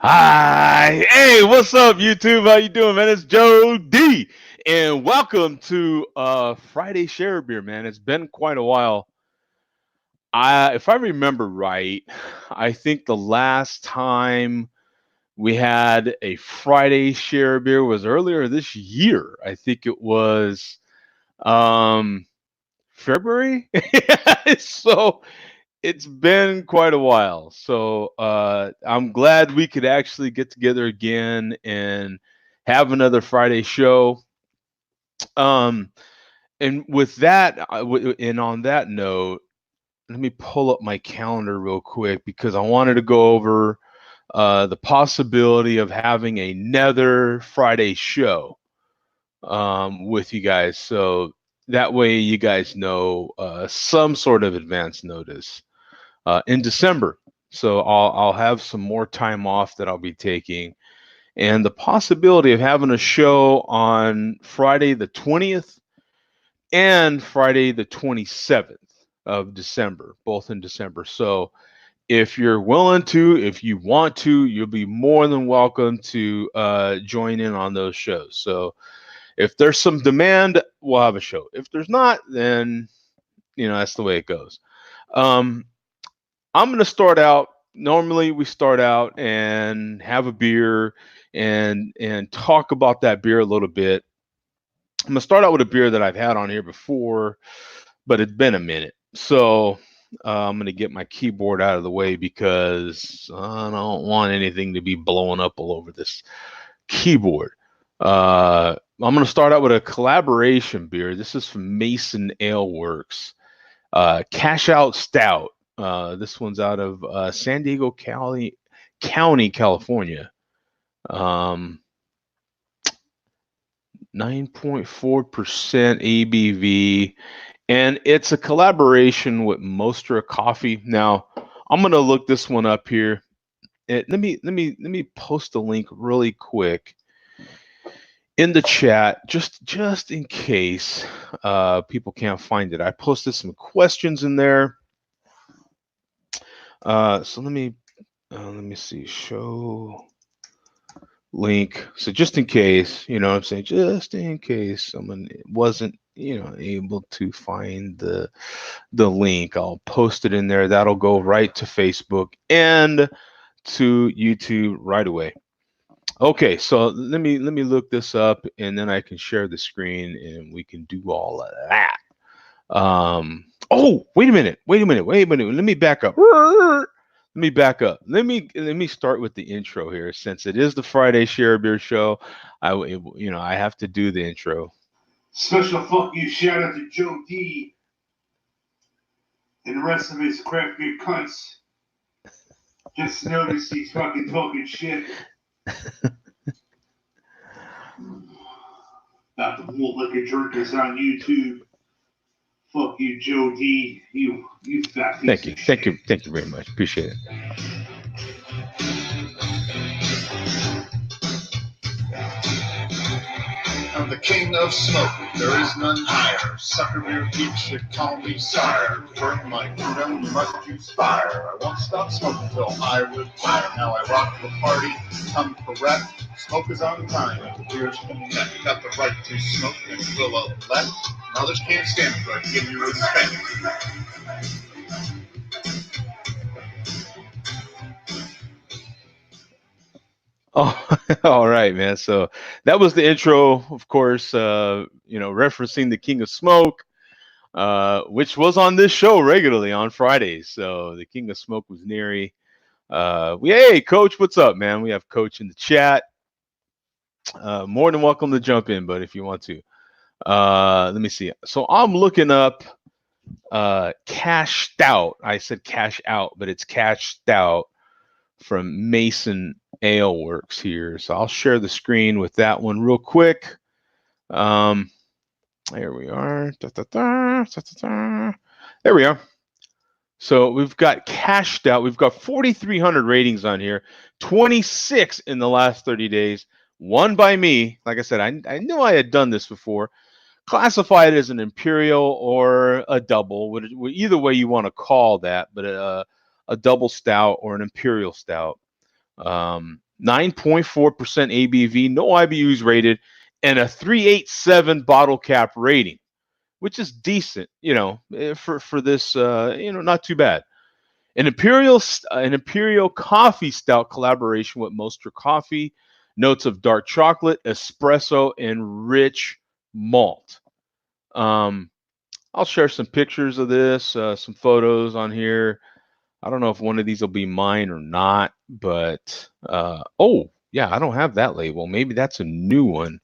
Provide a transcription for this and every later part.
Hi, hey, what's up, YouTube? How you doing, man? It's Joe D, and welcome to Friday Share Beer, man. It's been quite a while. If I remember right, I think the last time we had a Friday Share Beer was earlier this year. I think it was um, February. So it's been quite a while. So I'm glad we could actually get together again and have another Friday show. Um, and with that, and on that note, let me pull up my calendar real quick because I wanted to go over the possibility of having another Friday show with you guys. So that way you guys know some sort of advance notice in December. So I'll have some more time off that I'll be taking, and the possibility of having a show on Friday the 20th and Friday the 27th of December, both in December. So if you're willing to, if you want to, you'll be more than welcome to join in on those shows. So if there's some demand, we'll have a show. If there's not, then that's the way it goes. Um, I'm going to start out. Normally, we start out and have a beer and talk about that beer a little bit. I'm going to start out with a beer that I've had on here before, but it's been a minute. So I'm going to get my keyboard out of the way because I don't want anything to be blowing up all over this keyboard. I'm going to start out with a collaboration beer. This is from Mason Ale Works, Cash Out Stout. This one's out of San Diego County, California. Um, 9.4% ABV, and it's a collaboration with Mostra Coffee. Now, I'm gonna look this one up here. Let me post a link really quick in the chat, just in case people can't find it. I posted some questions in there. So let me see. Show link. So just in case, what I'm saying, just in case someone wasn't, able to find the link, I'll post it in there. That'll go right to Facebook and to YouTube right away. Okay, so let me look this up and then I can share the screen and we can do all of that. Oh, wait a minute. Let me back up. Let me start with the intro here, since it is the Friday Share Beer Show. I have to do the intro. Special fuck you shout out to Joe D and the rest of his craft beer cunts. Just notice he's fucking talking shit about the bootlicker drinkers on YouTube. Fuck you, Joe D. You fat piece Thank you, of thank shit. you, thank you very much. Appreciate it. I'm the king of smoke, there is none higher. Sucker beer geeks should call me sire. Burn my kingdom, you must use fire. I won't stop smoking till I retire. Now I rock the party, I'm correct. Smoke is on time, and the beer's connect. Got the right to smoke and will elect. Others can't stand it, but give you respect. Oh, all right, man. So that was the intro, of course. Referencing the King of Smoke, which was on this show regularly on Fridays. So the King of Smoke was Neary. Hey, Coach, what's up, man? We have Coach in the chat. More than welcome to jump in, but if you want to. Let me see. So I'm looking up Cash Stout. I said Cash Out, but it's Cash Stout from Mason Ale Works here. So I'll share the screen with that one real quick. There we are. There we are. So we've got Cash Stout. We've got 4,300 ratings on here, 26 in the last 30 days. One by me. Like I said, I knew I had done this before. Classify it as an imperial or a double, either way you want to call that, but a double stout or an imperial stout. 9.4% ABV, no IBUs rated, and a 387 bottle cap rating, which is decent, for this, not too bad. An imperial coffee stout collaboration with Monster Coffee, notes of dark chocolate, espresso, and rich malt. I'll share some pictures of this, some photos on here. I don't know if one of these will be mine or not, but oh yeah, I don't have that label. Maybe that's a new one.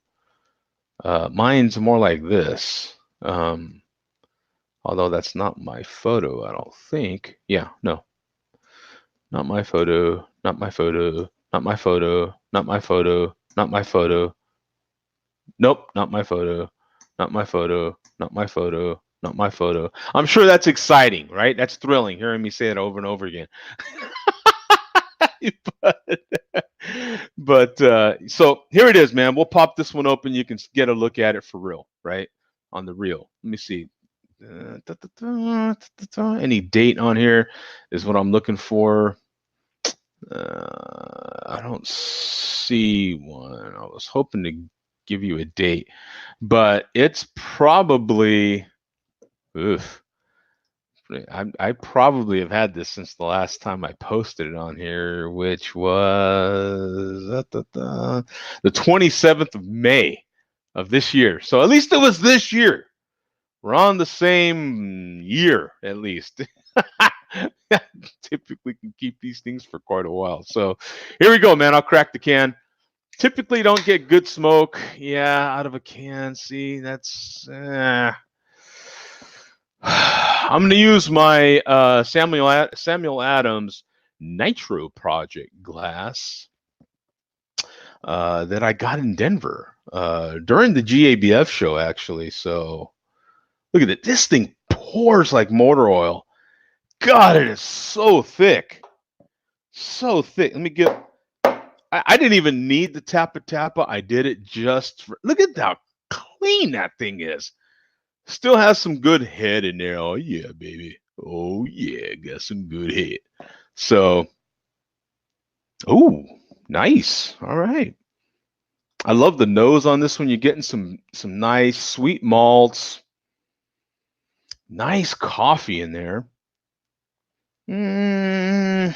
Mine's more like this. Although that's not my photo, I don't think. Yeah, no. Not my photo, not my photo, not my photo, not my photo, not my photo. Nope, not my photo, not my photo, not my photo, not my photo. I'm sure that's exciting, right? That's thrilling hearing me say it over and over again. but so here it is, man. We'll pop this one open. You can get a look at it for real, right? On the reel. Let me see. Any date on here is what I'm looking for. I don't see one. I was hoping to give you a date, but it's probably, oof, I probably have had this since the last time I posted it on here, which was the 27th of May of this year. So at least it was this year. We're on the same year, at least. Typically can keep these things for quite a while. So here we go, man. I'll crack the can. Typically don't get good smoke. Yeah, out of a can. See, that's... I'm going to use my Samuel Adams Nitro Project glass that I got in Denver during the GABF show, actually. So look at it. This thing pours like motor oil. God, it is so thick. So thick. Let me get... I didn't even need the Tappa. I did it just for... Look at how clean that thing is. Still has some good head in there. Oh, yeah, baby. Oh, yeah. Got some good head. So, oh, nice. All right. I love the nose on this one. You're getting some nice sweet malts. Nice coffee in there. I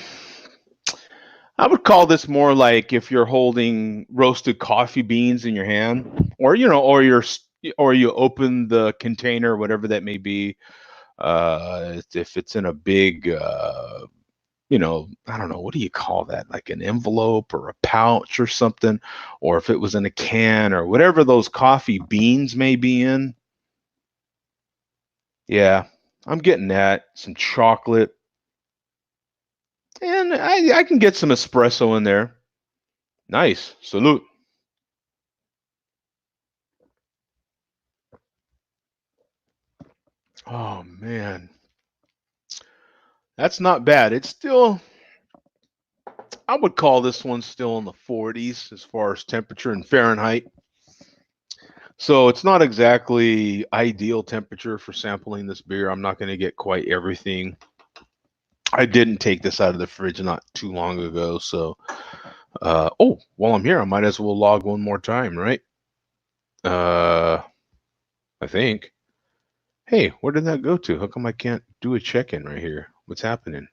would call this more like if you're holding roasted coffee beans in your hand, or you open the container, whatever that may be. If it's in a big, I don't know, what do you call that? Like an envelope or a pouch or something, or if it was in a can or whatever those coffee beans may be in. Yeah, I'm getting that. Some chocolate. And I can get some espresso in there. Nice. Salute. Oh, man. That's not bad. It's still, I would call this one still in the 40s as far as temperature in Fahrenheit. So it's not exactly ideal temperature for sampling this beer. I'm not going to get quite everything. I didn't take this out of the fridge not too long ago. So, while I'm here, I might as well log one more time, right? I think. Hey, where did that go to? How come I can't do a check-in right here? What's happening?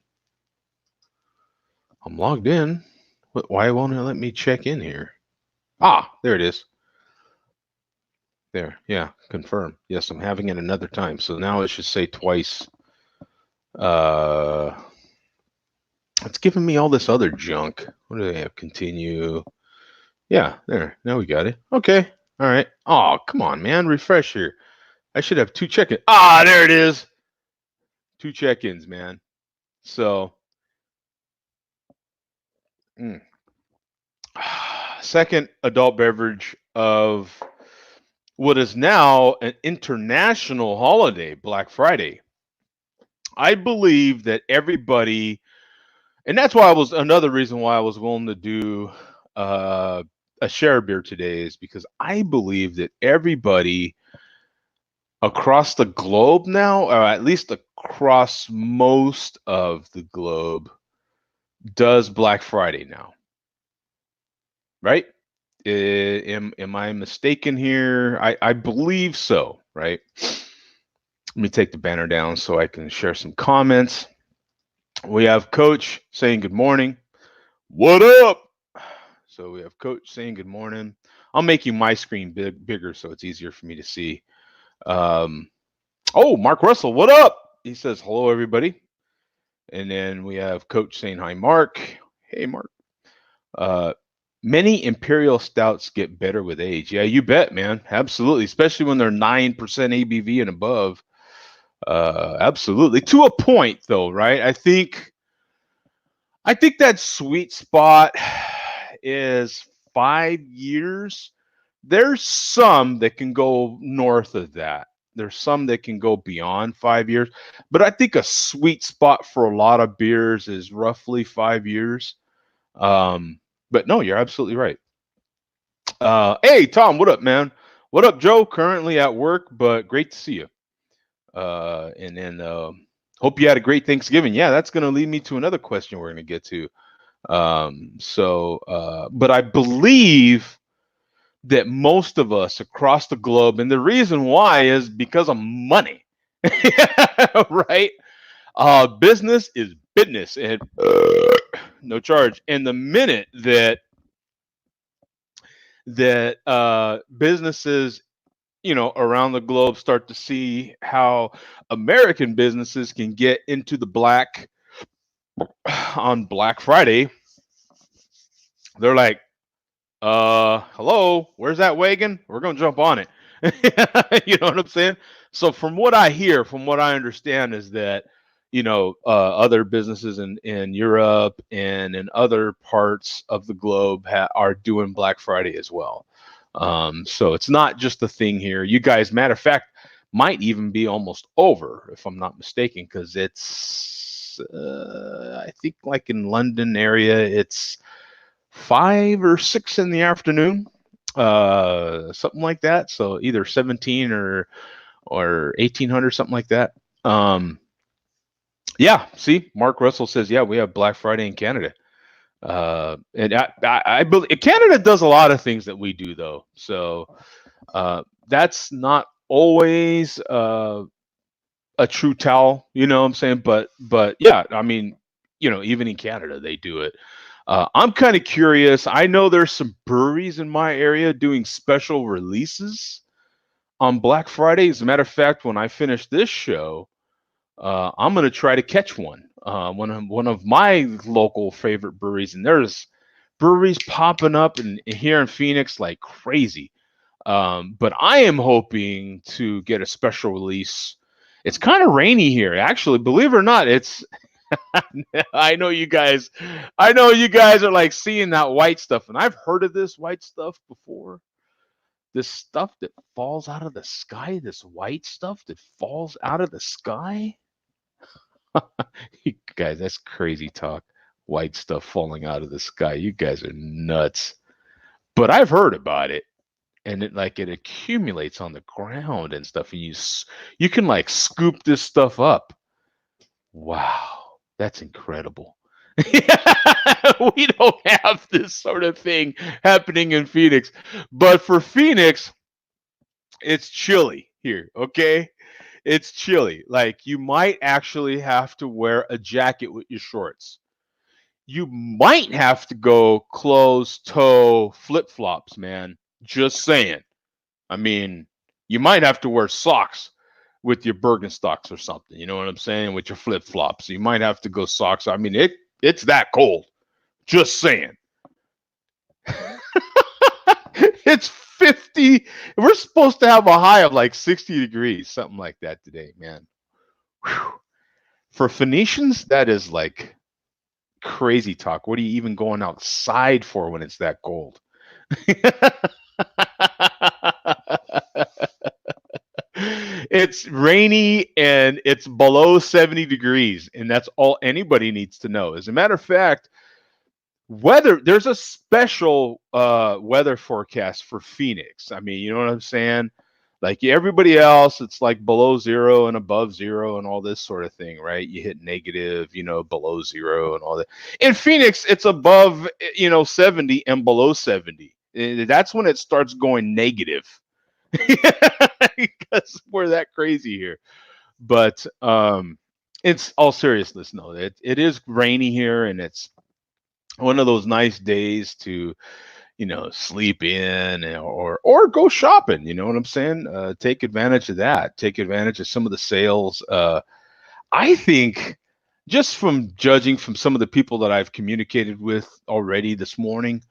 I'm logged in. Why won't it let me check in here? Ah, there it is. There, yeah, confirm. Yes, I'm having it another time. So now it should say twice. It's giving me all this other junk. What do they have? Continue. Yeah, there. Now we got it. Okay. All right. Oh, come on, man. Refresh here. I should have two check-ins. Ah, there it is. Two check-ins, man. So, second adult beverage of what is now an international holiday, Black Friday. I believe that everybody, and that's why another reason why I was willing to do a share beer today, is because I believe that everybody across the globe now, or at least across most of the globe, does Black Friday now. right? Am I mistaken here? I believe so, right? Let me take the banner down so I can share some comments. We have Coach saying good morning. What up? So we have Coach saying good morning. I'm making my screen bigger so it's easier for me to see. Um, oh, Mark Russell, what up? He says hello, everybody. And then we have Coach saying hi, Mark. Hey, Mark. Uh, Many imperial stouts get better with age. Yeah, you bet, man. Absolutely, especially when they're 9% ABV and above. Absolutely, to a point, though, right? I think that sweet spot is 5 years. There's some that can go north of that. There's some that can go beyond 5 years, but I think a sweet spot for a lot of beers is roughly 5 years. But no, you're absolutely right. Hey, Tom, what up, man? What up, Joe? Currently at work, but great to see you. And then hope you had a great Thanksgiving. Yeah, that's going to lead me to another question we're going to get to. But I believe that most of us across the globe, and the reason why is because of money, right? Business is business, and no charge. And the minute that businesses, around the globe start to see how American businesses can get into the black on Black Friday, they're like, hello, where's that wagon? We're gonna jump on it. You know what I'm saying? So from what I hear, from what I understand, is that other businesses in Europe and in other parts of the globe are doing Black Friday as well. So it's not just a thing here. You guys, matter of fact, might even be almost over if I'm not mistaken, because it's I think like in London area, it's 5 or 6 in the afternoon, something like that. So either 17 or 1800, something like that. Yeah. See, Mark Russell says, yeah, we have Black Friday in Canada. And I believe Canada does a lot of things that we do, though. So that's not always a true towel, you know what I'm saying? But yeah, I mean, even in Canada, they do it. I'm kind of curious. I know there's some breweries in my area doing special releases on Black Friday. As a matter of fact, when I finish this show, I'm gonna try to catch one. One of my local favorite breweries, and there's breweries popping up here in Phoenix like crazy. But I am hoping to get a special release. It's kind of rainy here, actually. Believe it or not, it's I know you guys. I know you guys are like seeing that white stuff, and I've heard of this white stuff before. This stuff that falls out of the sky, this white stuff that falls out of the sky. You guys, that's crazy talk. White stuff falling out of the sky. You guys are nuts. But I've heard about it, and it accumulates on the ground and stuff, and you can like scoop this stuff up. Wow, that's incredible. We don't have this sort of thing happening in Phoenix, but for Phoenix, it's chilly here, okay? It's chilly. Like you might actually have to wear a jacket with your shorts. You might have to go closed toe flip flops, man. Just saying. I mean, you might have to wear socks with your Birkenstocks or something. You know what I'm saying? With your flip flops, you might have to go socks. I mean, it's that cold. Just saying. It's 50. We're supposed to have a high of like 60 degrees, something like that today, man. Whew. For Phoenicians, that is like crazy talk. What are you even going outside for when it's that cold? It's rainy and it's below 70 degrees, and that's all anybody needs to know. As a matter of fact, there's a special weather forecast for Phoenix. I mean, you know what I'm saying? Like everybody else, it's like below zero and above zero and all this sort of thing, right? You hit negative, below zero and all that. In Phoenix, it's above, 70 and below 70. That's when it starts going negative. Because we're that crazy here. But it's all seriousness. No, it is rainy here, and it's one of those nice days to sleep in or go shopping. You know what I'm saying? Take advantage of that. Take advantage of some of the sales. I think just from judging from some of the people that I've communicated with already this morning,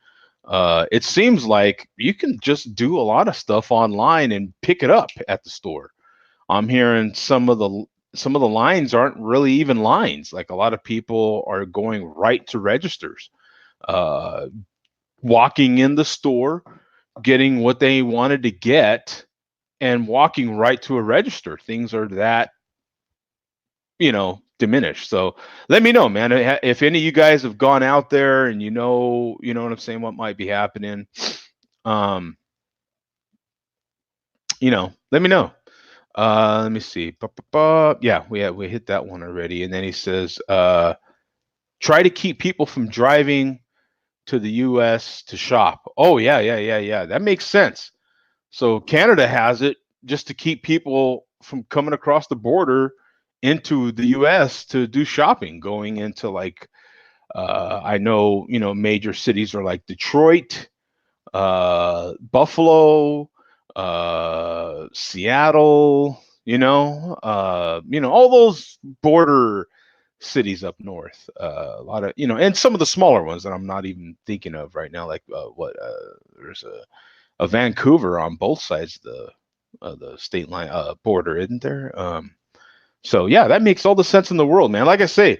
it seems like you can just do a lot of stuff online and pick it up at the store. I'm hearing some of the lines aren't really even lines. Like a lot of people are going right to registers, uh, walking in the store, getting what they wanted to get, and walking right to a register. Things are that diminished. So let me know, man, if any of you guys have gone out there and you know what I'm saying, what might be happening. Um, let me know. Let me see. Yeah, we hit that one already. And then he says, try to keep people from driving to the US to shop. Oh yeah. That makes sense. So Canada has it just to keep people from coming across the border into the US to do shopping, going into like I know, major cities are like Detroit, Buffalo, Seattle, all those border cities up north. A lot of, and some of the smaller ones that I'm not even thinking of right now, like there's a Vancouver on both sides of the state line border, isn't there? So yeah, that makes all the sense in the world, man. Like I say,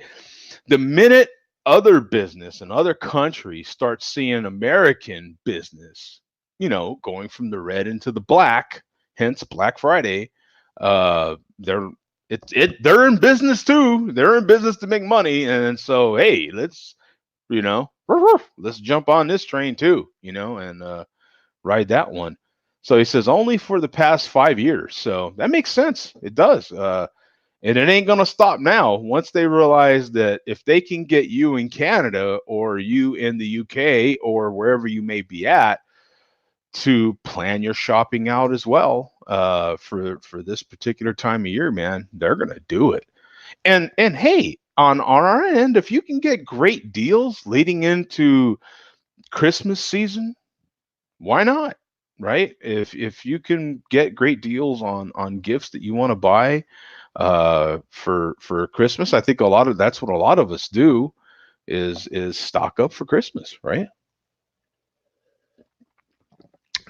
the minute other business and other countries start seeing American business, going from the red into the black, hence Black Friday, they're they're in business too. They're in business to make money, and so hey, let's jump on this train too, and ride that one. So he says only for the past 5 years. So that makes sense. It does. And it ain't going to stop now. Once they realize that if they can get you in Canada or you in the UK or wherever you may be at to plan your shopping out as well for this particular time of year, man, they're going to do it. And hey, on our end, if you can get great deals leading into Christmas season, why not? Right? If you can get great deals on gifts that you want to buy for Christmas, I think that's what a lot of us do is stock up for Christmas, right?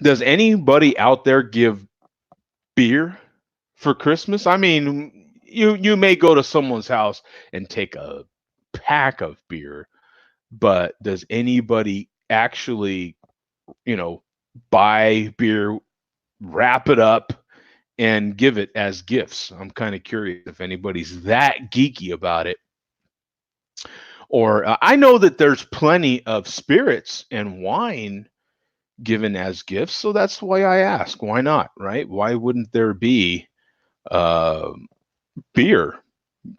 Does anybody out there give beer for Christmas? I mean, you may go to someone's house and take a pack of beer, but does anybody actually, buy beer, wrap it up, and give it as gifts? I'm kind of curious if anybody's that geeky about it. Or I know that there's plenty of spirits and wine given as gifts, so that's why I ask. Why not, right? Why wouldn't there be uh, beer?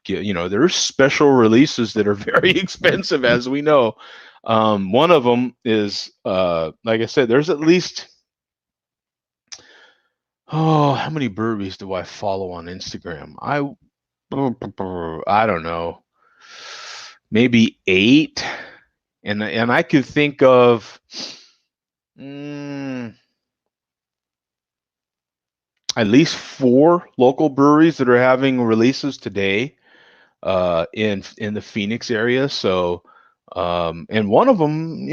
There's special releases that are very expensive, as we know. One of them is, like I said, there's at least, how many breweries do I follow on Instagram? I don't know, maybe 8, and I could think of at least 4 local breweries that are having releases today in the Phoenix area. So, and one of them,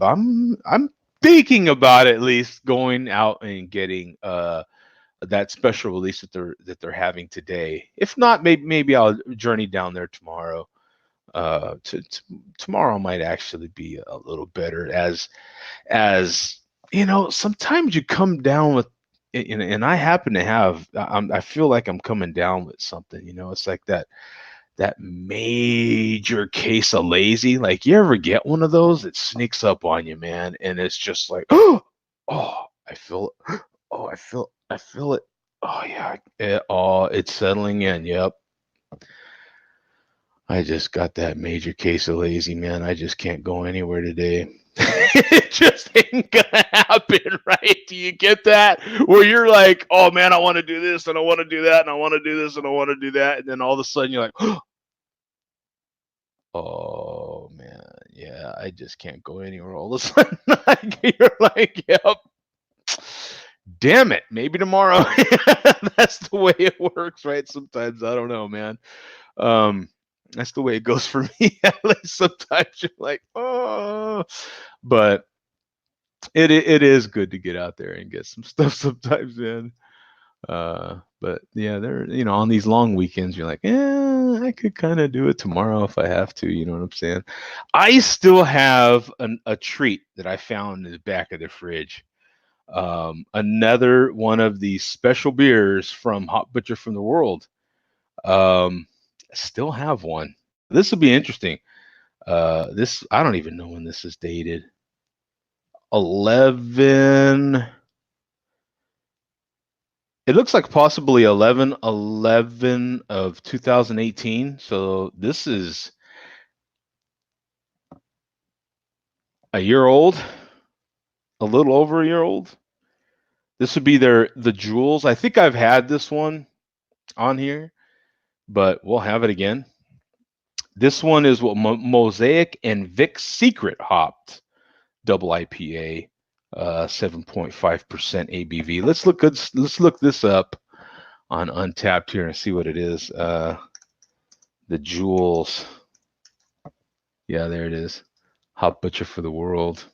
I'm thinking about at least going out and getting that special release that they're having today. If not, maybe I'll journey down there tomorrow. Tomorrow might actually be a little better, as sometimes you come down with, and I happen to have, I feel like I'm coming down with something. It's like that major case of lazy. Like, you ever get one of those? It sneaks up on you, man, and it's just like, oh, I feel I feel it. Oh yeah, it's settling in. Yep. I just got that major case of lazy, man. I just can't go anywhere today. It just ain't gonna happen, right? Do you get that? Where you're like, oh man, I want to do this and I want to do that and I want to do this and I want to do that, and then all of a sudden you're like, oh man, yeah, I just can't go anywhere. All of a sudden, you're like, yep, damn it, maybe tomorrow. That's the way it works, right? Sometimes I don't know, man. Um, that's the way it goes for me. At least sometimes you're like, oh, but it is good to get out there and get some stuff sometimes, man. But yeah, there, on these long weekends, you're like, yeah, I could kind of do it tomorrow if I have to. You know what I'm saying? I still have a treat that I found in the back of the fridge. Another one of these special beers from Hot Butcher from the World. I still have one. This will be interesting. This, I don't even know when this is dated. 11. It looks like possibly 11/11 of 2018. So this is a year old, a little over a year old. This would be the Jewels. I think I've had this one on here, but we'll have it again. This one is what Mosaic and Vic Secret hopped double IPA, 7.5% ABV. Let's look this up on Untapped here and see what it is. The Jewels. Yeah, there it is. Hot Butcher for the World.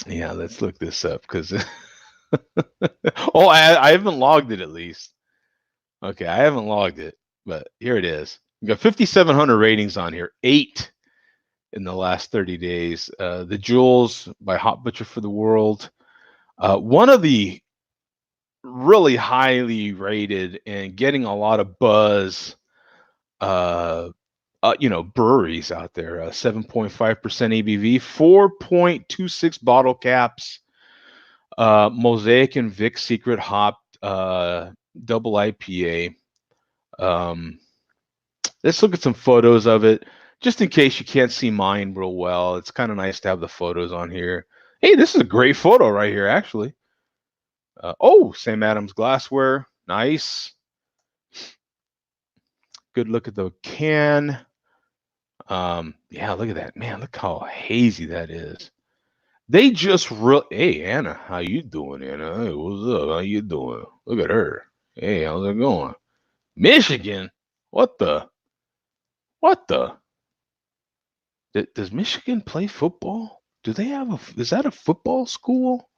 Yeah, let's look this up because oh, I haven't logged it at least. Okay, I haven't logged it, but here it is. We got 5,700 ratings on here. 8 in the last 30 days. The Jewels by Hot Butcher for the World. One of the really highly rated and getting a lot of buzz, breweries out there. 7.5% ABV, 4.26 bottle caps. Mosaic and Vic Secret Hop double IPA. Let's look at some photos of it, just in case you can't see mine real well. It's kind of nice to have the photos on here. Hey, this is a great photo right here, actually. Sam Adams glassware. Nice. Good look at the can. Yeah, look at that. Man, look how hazy that is. They just hey, Anna, how you doing, Anna? Hey, what's up? How you doing? Look at her. Hey, how's it going? Michigan? What the? Does Michigan play football? Do they have is that a football school?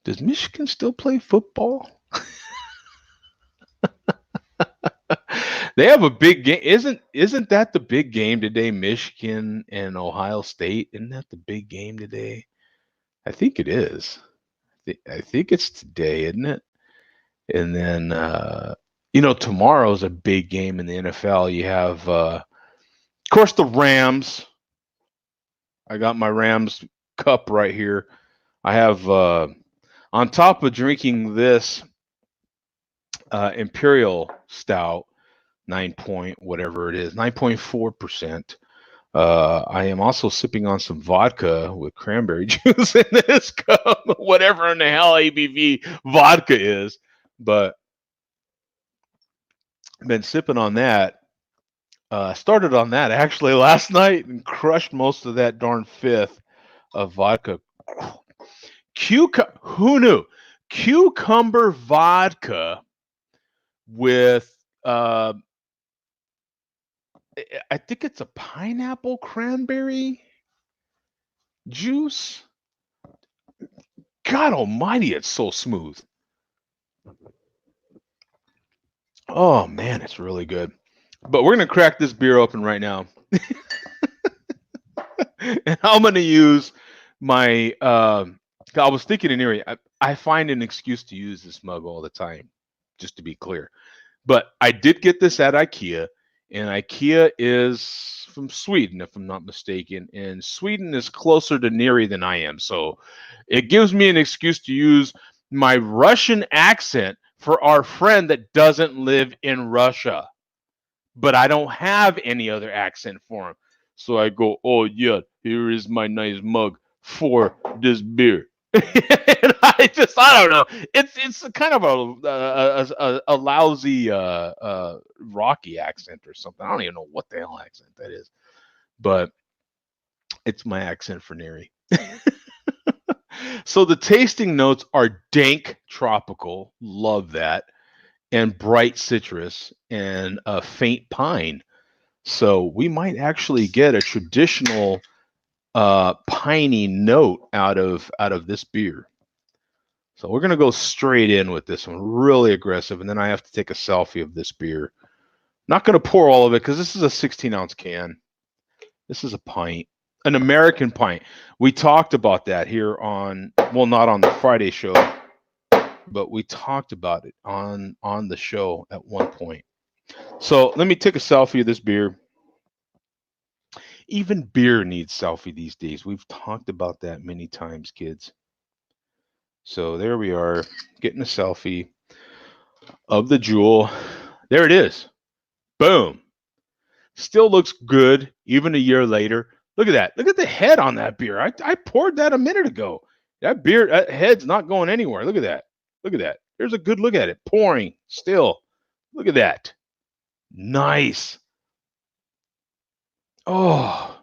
Does Michigan still play football? They have a big game. Isn't that the big game today? Michigan and Ohio State. Isn't that the big game today? I think it is. I think it's today, isn't it? And then tomorrow's a big game in the NFL. You have of course the Rams. I got my Rams cup right here. I have on top of drinking this Imperial Stout, 9.4%. I am also sipping on some vodka with cranberry juice in this cup, whatever in the hell ABV vodka is. But I've been sipping on that. Started on that actually last night and crushed most of that darn fifth of vodka. Who knew? Cucumber vodka with I think it's a pineapple cranberry juice. God almighty, it's so smooth. Oh man, it's really good. But we're gonna crack this beer open right now. And I'm gonna use my I was thinking in area. I find an excuse to use this mug all the time, just to be clear. But I did get this at IKEA, and IKEA is from Sweden, if I'm not mistaken. And Sweden is closer to Neri than I am. So it gives me an excuse to use my Russian accent for our friend that doesn't live in Russia. But I don't have any other accent for him. So I go, oh yeah, here is my nice mug for this beer. And I don't know. It's kind of a lousy Rocky accent or something. I don't even know what the hell accent that is, but it's my accent for Neri. So the tasting notes are dank tropical, love that, and bright citrus and a faint pine. So we might actually get a traditional piney note out of this beer. So we're gonna go straight in with this one, really aggressive, and then I have to take a selfie of this beer. Not gonna pour all of it because this is a 16-ounce can. This is a pint, an American pint. We talked about that here on, well, not on the Friday show, but we talked about it on the show at one point. So let me take a selfie of this beer. Even beer needs selfie these days. We've talked about that many times, kids. So there we are, getting a selfie of the Jewel. There it is. Boom. Still looks good even a year later. Look at that. Look at the head on that beer. I poured that a minute ago. That beer, that head's not going anywhere. Look at that. Look at that. There's a good look at it. Pouring still. Look at that. Nice. Oh.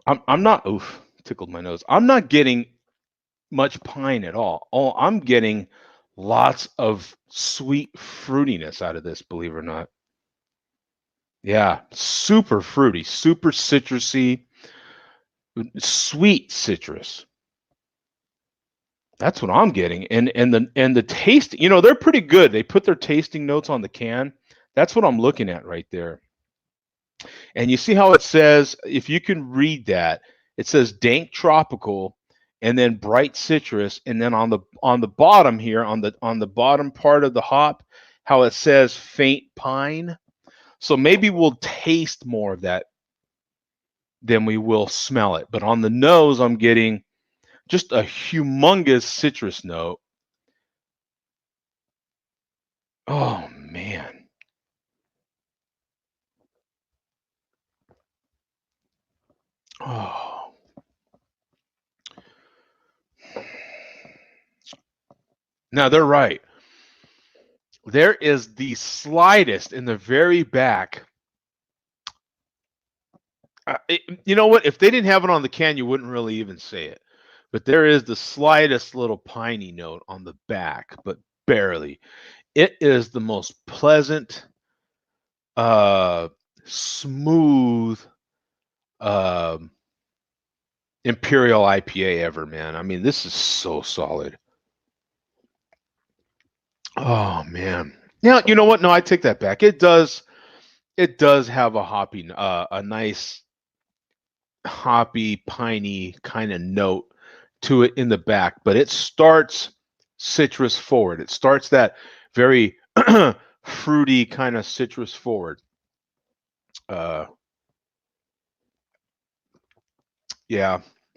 I'm not, oof, tickled my nose. I'm not getting much pine at all. Oh, I'm getting lots of sweet fruitiness out of this, believe it or not. Yeah, super fruity, super citrusy, sweet citrus. That's what I'm getting. And the taste, they're pretty good. They put their tasting notes on the can. That's what I'm looking at right there. And you see how it says, if you can read that, it says dank tropical and then bright citrus, and then on the bottom here, on the bottom part of the hop, how it says faint pine. So maybe we'll taste more of that than we will smell it. But on the nose, I'm getting just a humongous citrus note. Oh man. Oh. Now they're right. There is the slightest in the very back. You know what? If they didn't have it on the can, you wouldn't really even say it. But there is the slightest little piney note on the back, but barely. It is the most pleasant, smooth Imperial IPA ever, man. I mean, this is so solid. Oh man. Yeah, you know what? No, I take that back. It does have a nice hoppy, piney kind of note to it in the back, but it starts citrus forward. It starts that very fruity kind of citrus forward. Yeah,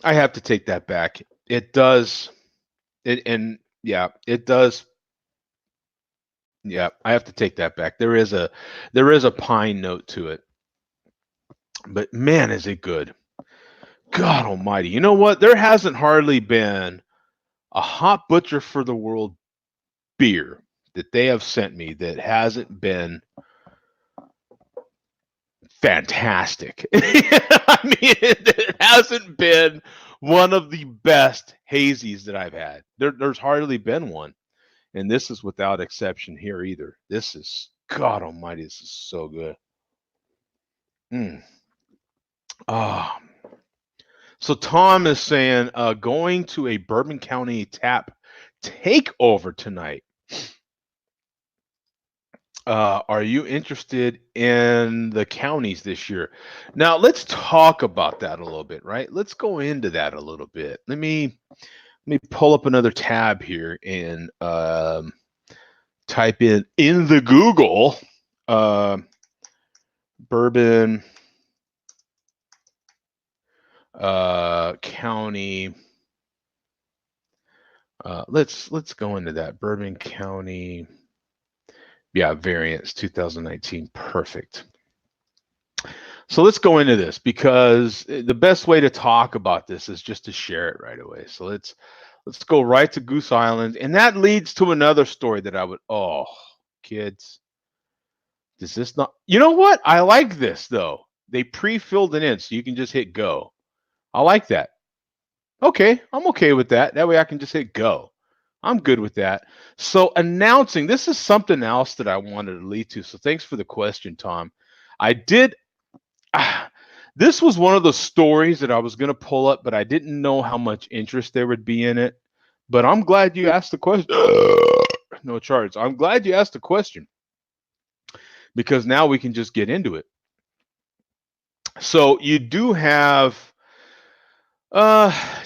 I have to take that back. It does. It does. Yeah, I have to take that back. There is a pine note to it. But man, is it good. God almighty. You know what? There hasn't hardly been a Hop Butcher for the World beer that they have sent me that hasn't been fantastic. I mean, it hasn't been one of the best hazies that I've had. There's hardly been one. And this is without exception here either. This is, God almighty, this is so good. Oh. So Tom is saying, going to a Bourbon County tap takeover tonight. Are you interested in the counties this year? Now let's talk about that a little bit, right? Let's go into that a little bit. Let me pull up another tab here and type in the Google Bourbon County. Let's go into that. Bourbon County. Yeah, variants 2019. Perfect. So let's go into this because the best way to talk about this is just to share it right away. So let's go right to Goose Island, and that leads to another story that I would. Oh, kids, does this not? You know what? I like this though. They pre-filled it in, so you can just hit go. I like that. Okay, I'm okay with that. That way I can just hit go. I'm good with that. So announcing this is something else that I wanted to lead to. So thanks for the question, Tom. I did. This was one of the stories that I was going to pull up, but I didn't know how much interest there would be in it. But I'm glad you asked the question. No charge. I'm glad you asked the question because now we can just get into it. So you do have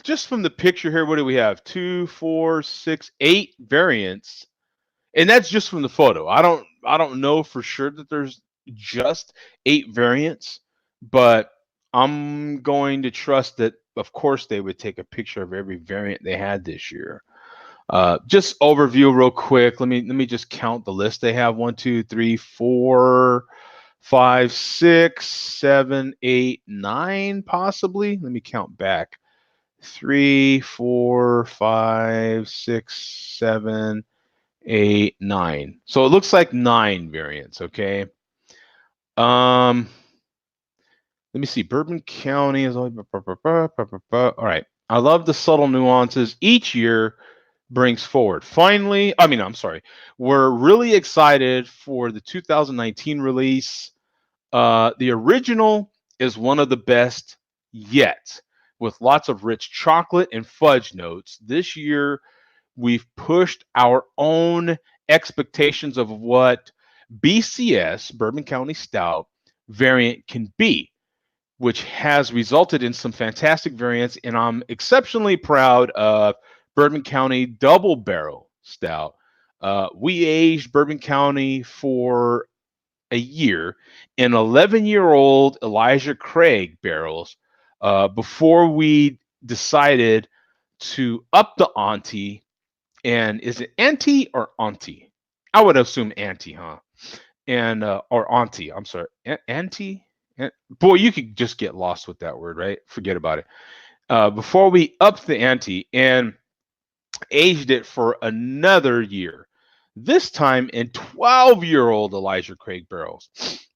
just from the picture here, what do we have? 2, 4, 6, 8 variants. And that's just from the photo. I don't know for sure that there's just 8 variants, but I'm going to trust that of course they would take a picture of every variant they had this year. Just overview real quick. Let me just count the list they have. 1, 2, 3, 4, 5, 6, 7, 8, 9, possibly. Let me count back. 3, 4, 5, 6, 7, 8, 9. So it looks like 9 variants. Okay. Let me see. Bourbon County is always. All right. I love the subtle nuances each year brings forward. Finally, I'm sorry. We're really excited for the 2019 release. The original is one of the best yet, with lots of rich chocolate and fudge notes. This year, we've pushed our own expectations of what BCS, Bourbon County Stout, variant can be, which has resulted in some fantastic variants. And I'm exceptionally proud of Bourbon County Double Barrel Stout. We aged Bourbon County for a year in 11-year-old Elijah Craig barrels before we decided to up the ante. And is it ante or auntie? I would assume ante, huh? And or auntie. I'm sorry, ante. Boy, you could just get lost with that word, right? Forget about it. Before we upped the ante and aged it for another year, this time in 12-year-old Elijah Craig barrels.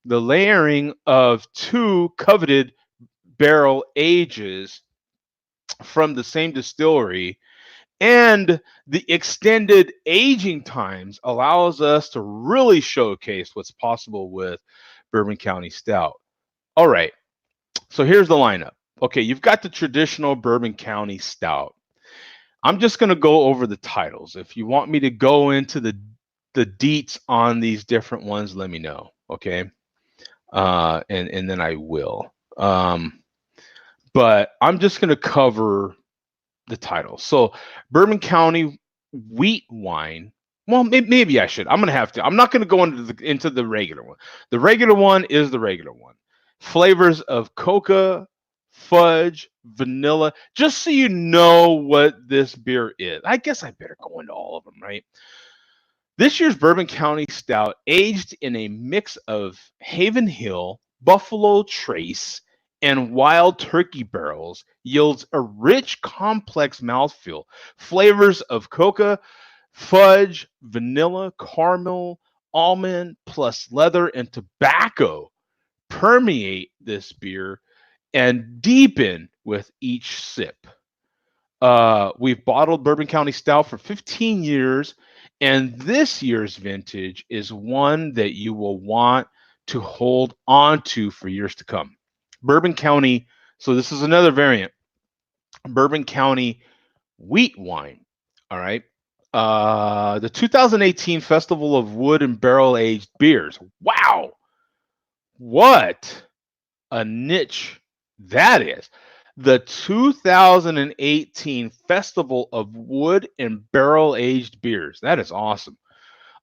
The layering of 2 coveted barrel ages from the same distillery and the extended aging times allows us to really showcase what's possible with Bourbon County Stout. All right, so here's the lineup. Okay, you've got the traditional Bourbon County Stout. I'm just going to go over the titles. If you want me to go into the deets on these different ones, let me know. Okay, and then I will. But I'm just going to cover the title. So Bourbon County wheat wine. Well, maybe I should. I'm gonna have to. I'm not gonna go into the regular one. The regular one is the regular one. Flavors of coca, fudge, vanilla. Just so you know what this beer is. I guess I better go into all of them, right? This year's Bourbon County Stout, aged in a mix of Haven Hill, Buffalo Trace, and Wild Turkey barrels, yields a rich, complex mouthfeel. Flavors of coca, fudge, vanilla, caramel, almond, plus leather and tobacco permeate this beer and deepen with each sip. We've bottled Bourbon County Stout for 15 years, and this year's vintage is one that you will want to hold on to for years to come. Bourbon County, so this is another variant. Bourbon County wheat wine. All right. The 2018 Festival of Wood and Barrel Aged Beers. Wow. What a niche that is. The 2018 Festival of Wood and Barrel Aged Beers. That is awesome.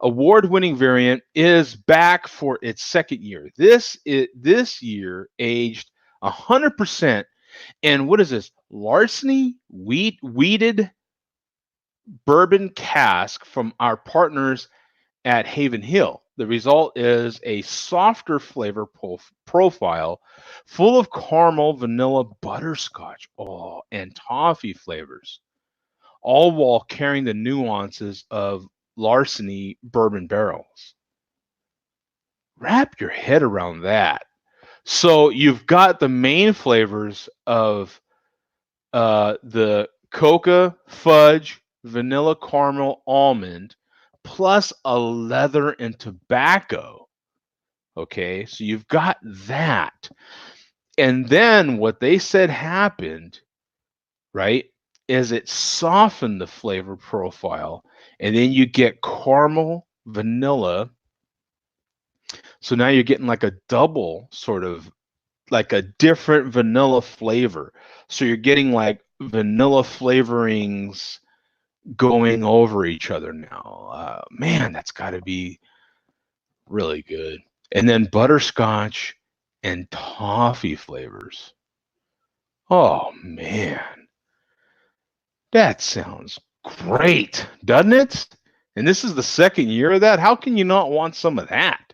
Award-winning variant is back for its second year. This year aged 100% And what is this? Larceny weeded bourbon cask from our partners at Haven Hill. The result is a softer flavor profile full of caramel, vanilla, butterscotch, and toffee flavors, all while carrying the nuances of Larceny bourbon barrels. Wrap your head around that. So you've got the main flavors of the coca, fudge, vanilla, caramel, almond, plus a leather and tobacco. Okay, so you've got that. And then what they said happened, right, is it softened the flavor profile. And then you get caramel, vanilla. So now you're getting like a double sort of like a different vanilla flavor. So you're getting like vanilla flavorings going over each other now. Man, that's got to be really good. And then butterscotch and toffee flavors. Oh man, that sounds great, doesn't it? And this is the second year of that. How can you not want some of that?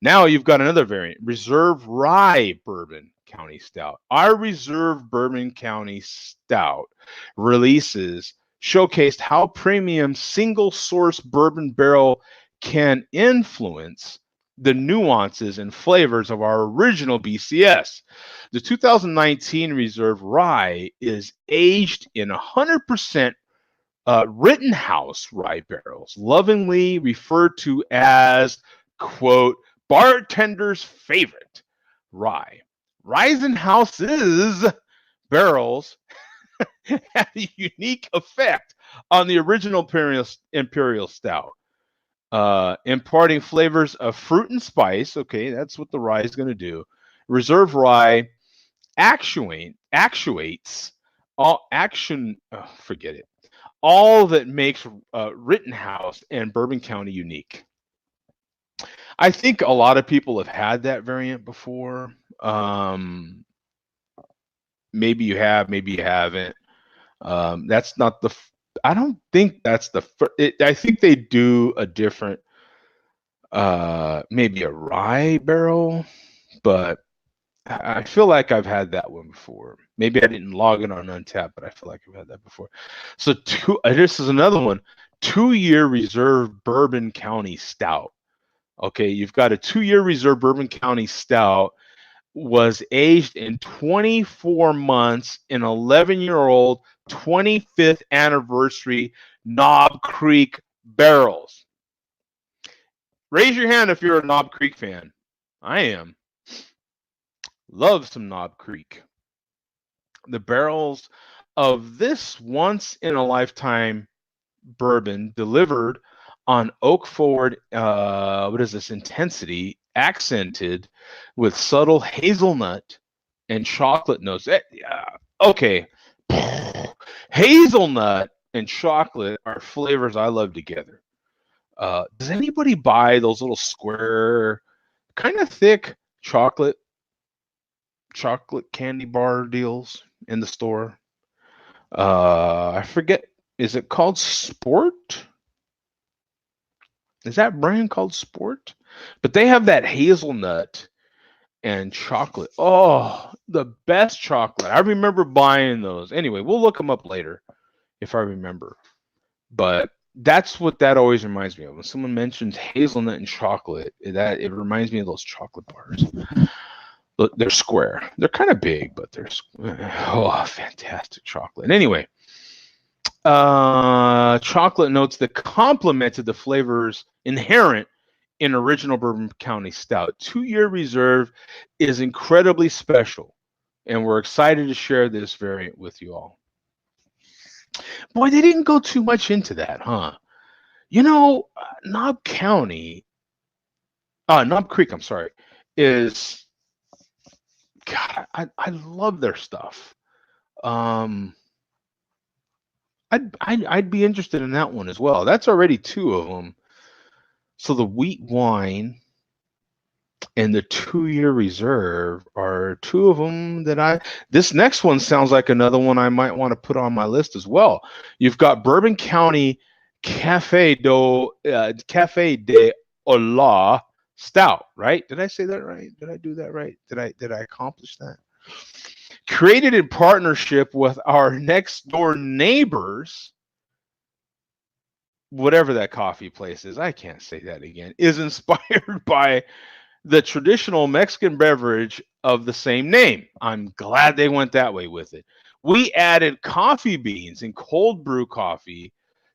Now you've got another variant, Reserve Rye Bourbon County Stout. Our Reserve Bourbon County Stout releases showcased how premium single source bourbon barrel can influence the nuances and flavors of our original BCS. The 2019 Reserve Rye is aged in 100% Rittenhouse rye barrels, lovingly referred to as, quote, bartender's favorite rye. Risenhouse's barrels have a unique effect on the original Imperial Stout, imparting flavors of fruit and spice. Okay, that's what the rye is going to do. Reserve Rye actuates all action. Oh, forget it. All that makes Rittenhouse and Bourbon County unique. I think a lot of people have had that variant before. Maybe you have, maybe you haven't. That's not the. I don't think that's the. I think they do a different, maybe a rye barrel, but I feel like I've had that one before. Maybe I didn't log in on Untappd, but I feel like I've had that before. So this is another one. 2-year reserve Bourbon County Stout. Okay, you've got a 2-year reserve Bourbon County Stout, was aged in 24 months in 11-year-old 25th anniversary Knob Creek barrels. Raise your hand if you're a Knob Creek fan. I am. Love some Knob Creek. The barrels of this once in a lifetime bourbon delivered on oak forward, intensity, accented with subtle hazelnut and chocolate notes. Okay. Hazelnut and chocolate are flavors I love together. Does anybody buy those little square, kind of thick chocolate candy bar deals in the store? I forget. Is it called Sport? Is that brand called Sport? But they have that hazelnut and chocolate. Oh, the best chocolate. I remember buying those. Anyway, we'll look them up later if I remember. But that's what that always reminds me of. When someone mentions hazelnut and chocolate, that it reminds me of those chocolate bars. They're square. They're kind of big, but they're fantastic chocolate. And anyway, chocolate notes that complemented the flavors inherent in original Bourbon County Stout. 2-year reserve is incredibly special, and we're excited to share this variant with you all. Boy, they didn't go too much into that, huh? You know, Knob Creek, I'm sorry, is, God, I love their stuff. I'd be interested in that one as well. That's already 2 of them. So the wheat wine, And the 2-year reserve are two of them that this next one sounds like another one I might want to put on my list as well. You've got Bourbon County Cafe de Hola Stout, right? Did I say that right? Did I do that right? Did I accomplish that? Created in partnership with our next door neighbors, whatever that coffee place is, I can't say that again, is inspired by the traditional Mexican beverage of the same name. I'm glad they went that way with it. We added coffee beans and cold brew coffee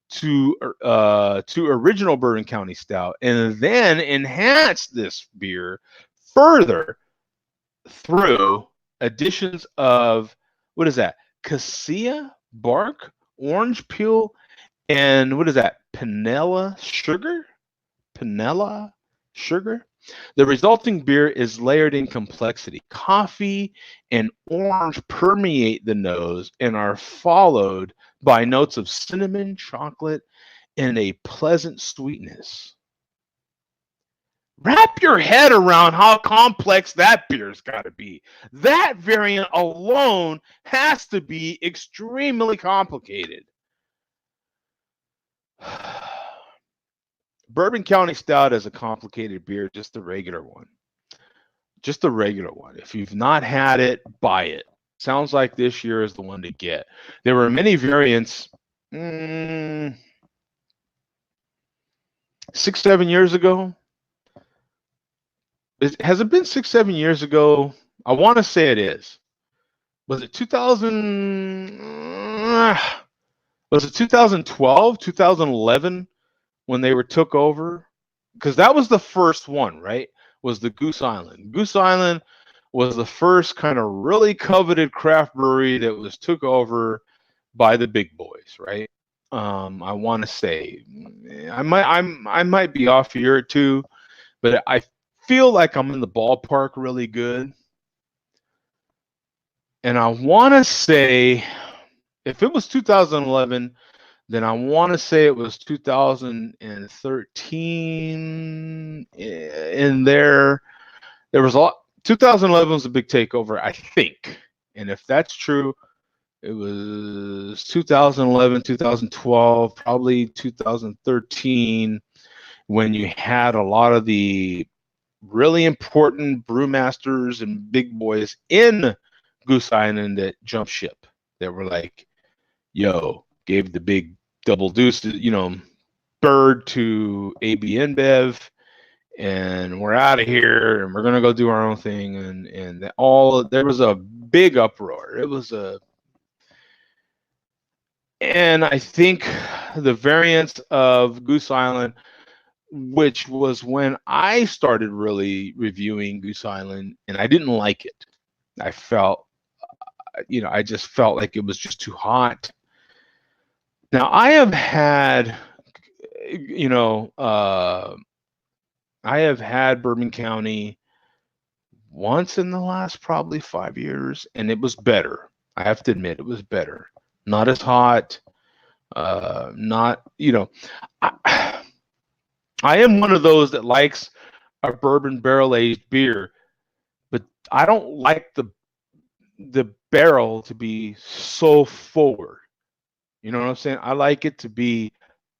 to original Bourbon County Stout, and then enhanced this beer further through additions of, what is that? Cassia bark, orange peel, and what is that? Panela sugar. The resulting beer is layered in complexity. Coffee and orange permeate the nose and are followed by notes of cinnamon, chocolate, and a pleasant sweetness. Wrap your head around how complex that beer's got to be. That variant alone has to be extremely complicated. Bourbon County Stout is a complicated beer, just the regular one. Just the regular one. If you've not had it, buy it. Sounds like this year is the one to get. There were many variants 6, 7 years ago. Has it been 6, 7 years ago? I want to say it is. Was it 2000? Was it 2012, 2011 when they took over? Because that was the first one, right? Was the Goose Island. Goose Island was the first kind of really coveted craft brewery that was took over by the big boys, right? I want to say I might be off a year or two, but I feel like I'm in the ballpark really good. And I want to say, if it was 2011, then I want to say it was 2013 in there. There was a lot. 2011 was a big takeover, I think. And if that's true, it was 2011, 2012, probably 2013 when you had a lot of the really important brewmasters and big boys in Goose Island that jumped ship. That were like, yo, gave the big double deuce, bird to AB InBev, and we're out of here, and we're gonna go do our own thing, and there was a big uproar. And I think the variants of Goose Island, which was when I started really reviewing Goose Island, and I didn't like it. I felt, I just felt like it was just too hot. Now I have had, I have had Bourbon County once in the last probably 5 years, and it was better. I have to admit, it was better. Not as hot. Not, I am one of those that likes a bourbon barrel aged beer, but I don't like the barrel to be so forward. You know what I'm saying? I like it to be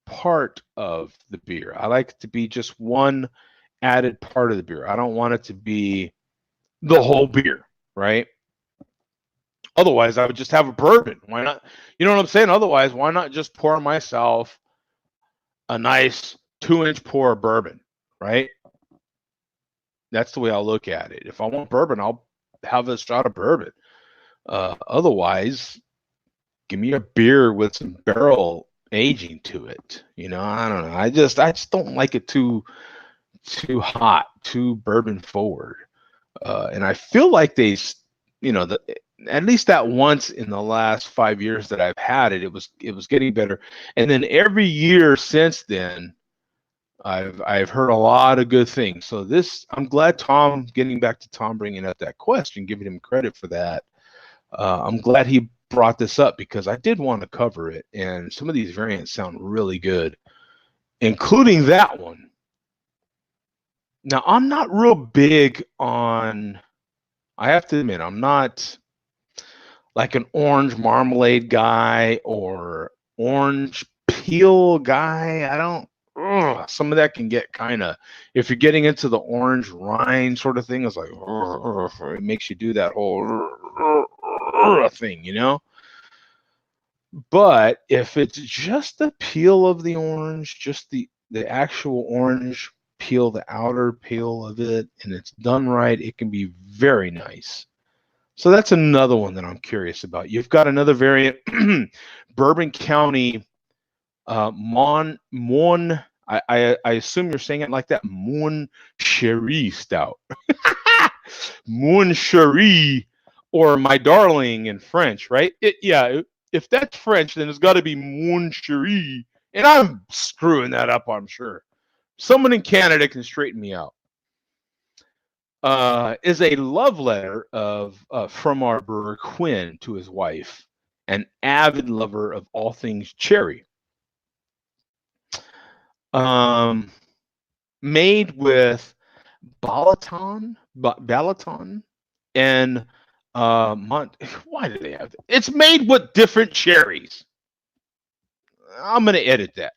part of the beer. I like it to be just one added part of the beer. I don't want it to be the whole beer, right? Otherwise, I would just have a bourbon. Why not? You know what I'm saying? Otherwise, why not just pour myself a nice 2-inch pour of bourbon, right? That's the way I'll look at it. If I want bourbon, I'll have a shot of bourbon. Otherwise, give me a beer with some barrel aging to it. I don't know. I just don't like it too hot, too bourbon forward. And I feel like they, at least that once in the last 5 years that I've had it, it was getting better. And then every year since then, I've heard a lot of good things. So I'm glad Tom, getting back to Tom bringing up that question, giving him credit for that. I'm glad he brought this up because I did want to cover it, and some of these variants sound really good, including that one. Now, I'm not real big on, I have to admit, I'm not like an orange marmalade guy or orange peel guy. I don't, some of that can get kind of, if you're getting into the orange rind sort of thing, it's like, it makes you do that whole thing, you know? But if it's just the peel of the orange, just the actual orange peel, the outer peel of it, and it's done right, it can be very nice. So that's another one that I'm curious about. You've got another variant, Bourbon County Mon. I assume you're saying it like that. Mon Cherie Stout. Mon Cherie, or my darling in French, right? Yeah, if that's French, then it's got to be Mon Cherie. And I'm screwing that up, I'm sure. Someone in Canada can straighten me out. Is a love letter of from our brewer Quinn to his wife, an avid lover of all things cherry. Made with Balaton, and Why do they have that? It's made with different cherries. I'm gonna edit that.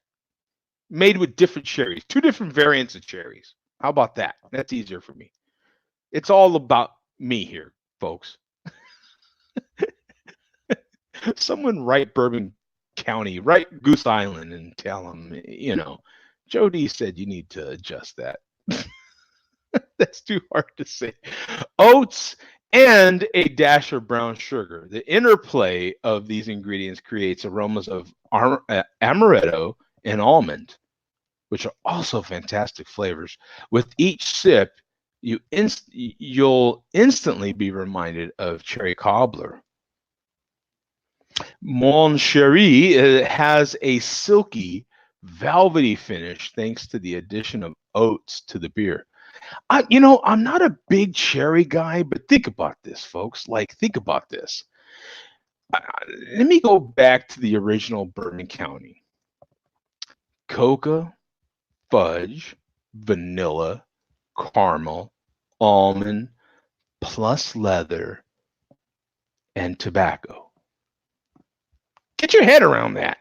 Made with different cherries, 2 different variants of cherries. How about that? That's easier for me. It's all about me here, folks. Someone write Bourbon County, write Goose Island, and tell them, Joe D said you need to adjust that. That's too hard to say. Oats and a dash of brown sugar. The interplay of these ingredients creates aromas of amaretto and almond, which are also fantastic flavors. With each sip, you'll instantly be reminded of cherry cobbler. Mon Cherie has a silky, velvety finish thanks to the addition of oats to the beer. I'm not a big cherry guy, but think about this, folks. Like, think about this. Let me go back to the original Bourbon County. Cocoa, fudge, vanilla, caramel, almond, plus leather, and tobacco. Get your head around that.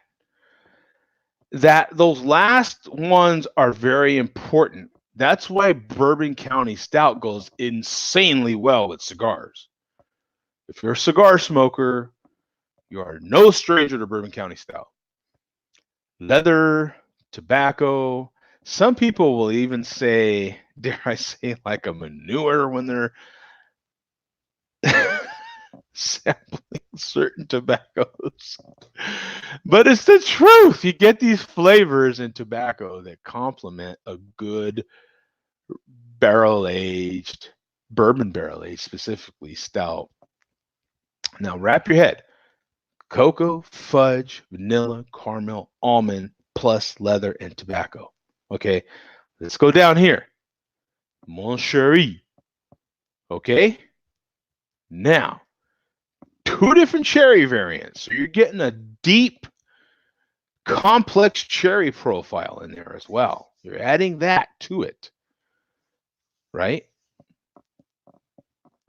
Those last ones are very important. That's why Bourbon County Stout goes insanely well with cigars. If you're a cigar smoker, you are no stranger to Bourbon County Stout. Leather, tobacco. Some people will even say, dare I say, like a manure when they're sampling certain tobaccos. But it's the truth. You get these flavors in tobacco that complement a good bourbon barrel aged, specifically stout. Now wrap your head. Cocoa, fudge, vanilla, caramel, almond, plus leather and tobacco. Okay, let's go down here. Mon Cherie. Okay, now 2 different cherry variants. So you're getting a deep, complex cherry profile in there as well. You're adding that to it, right?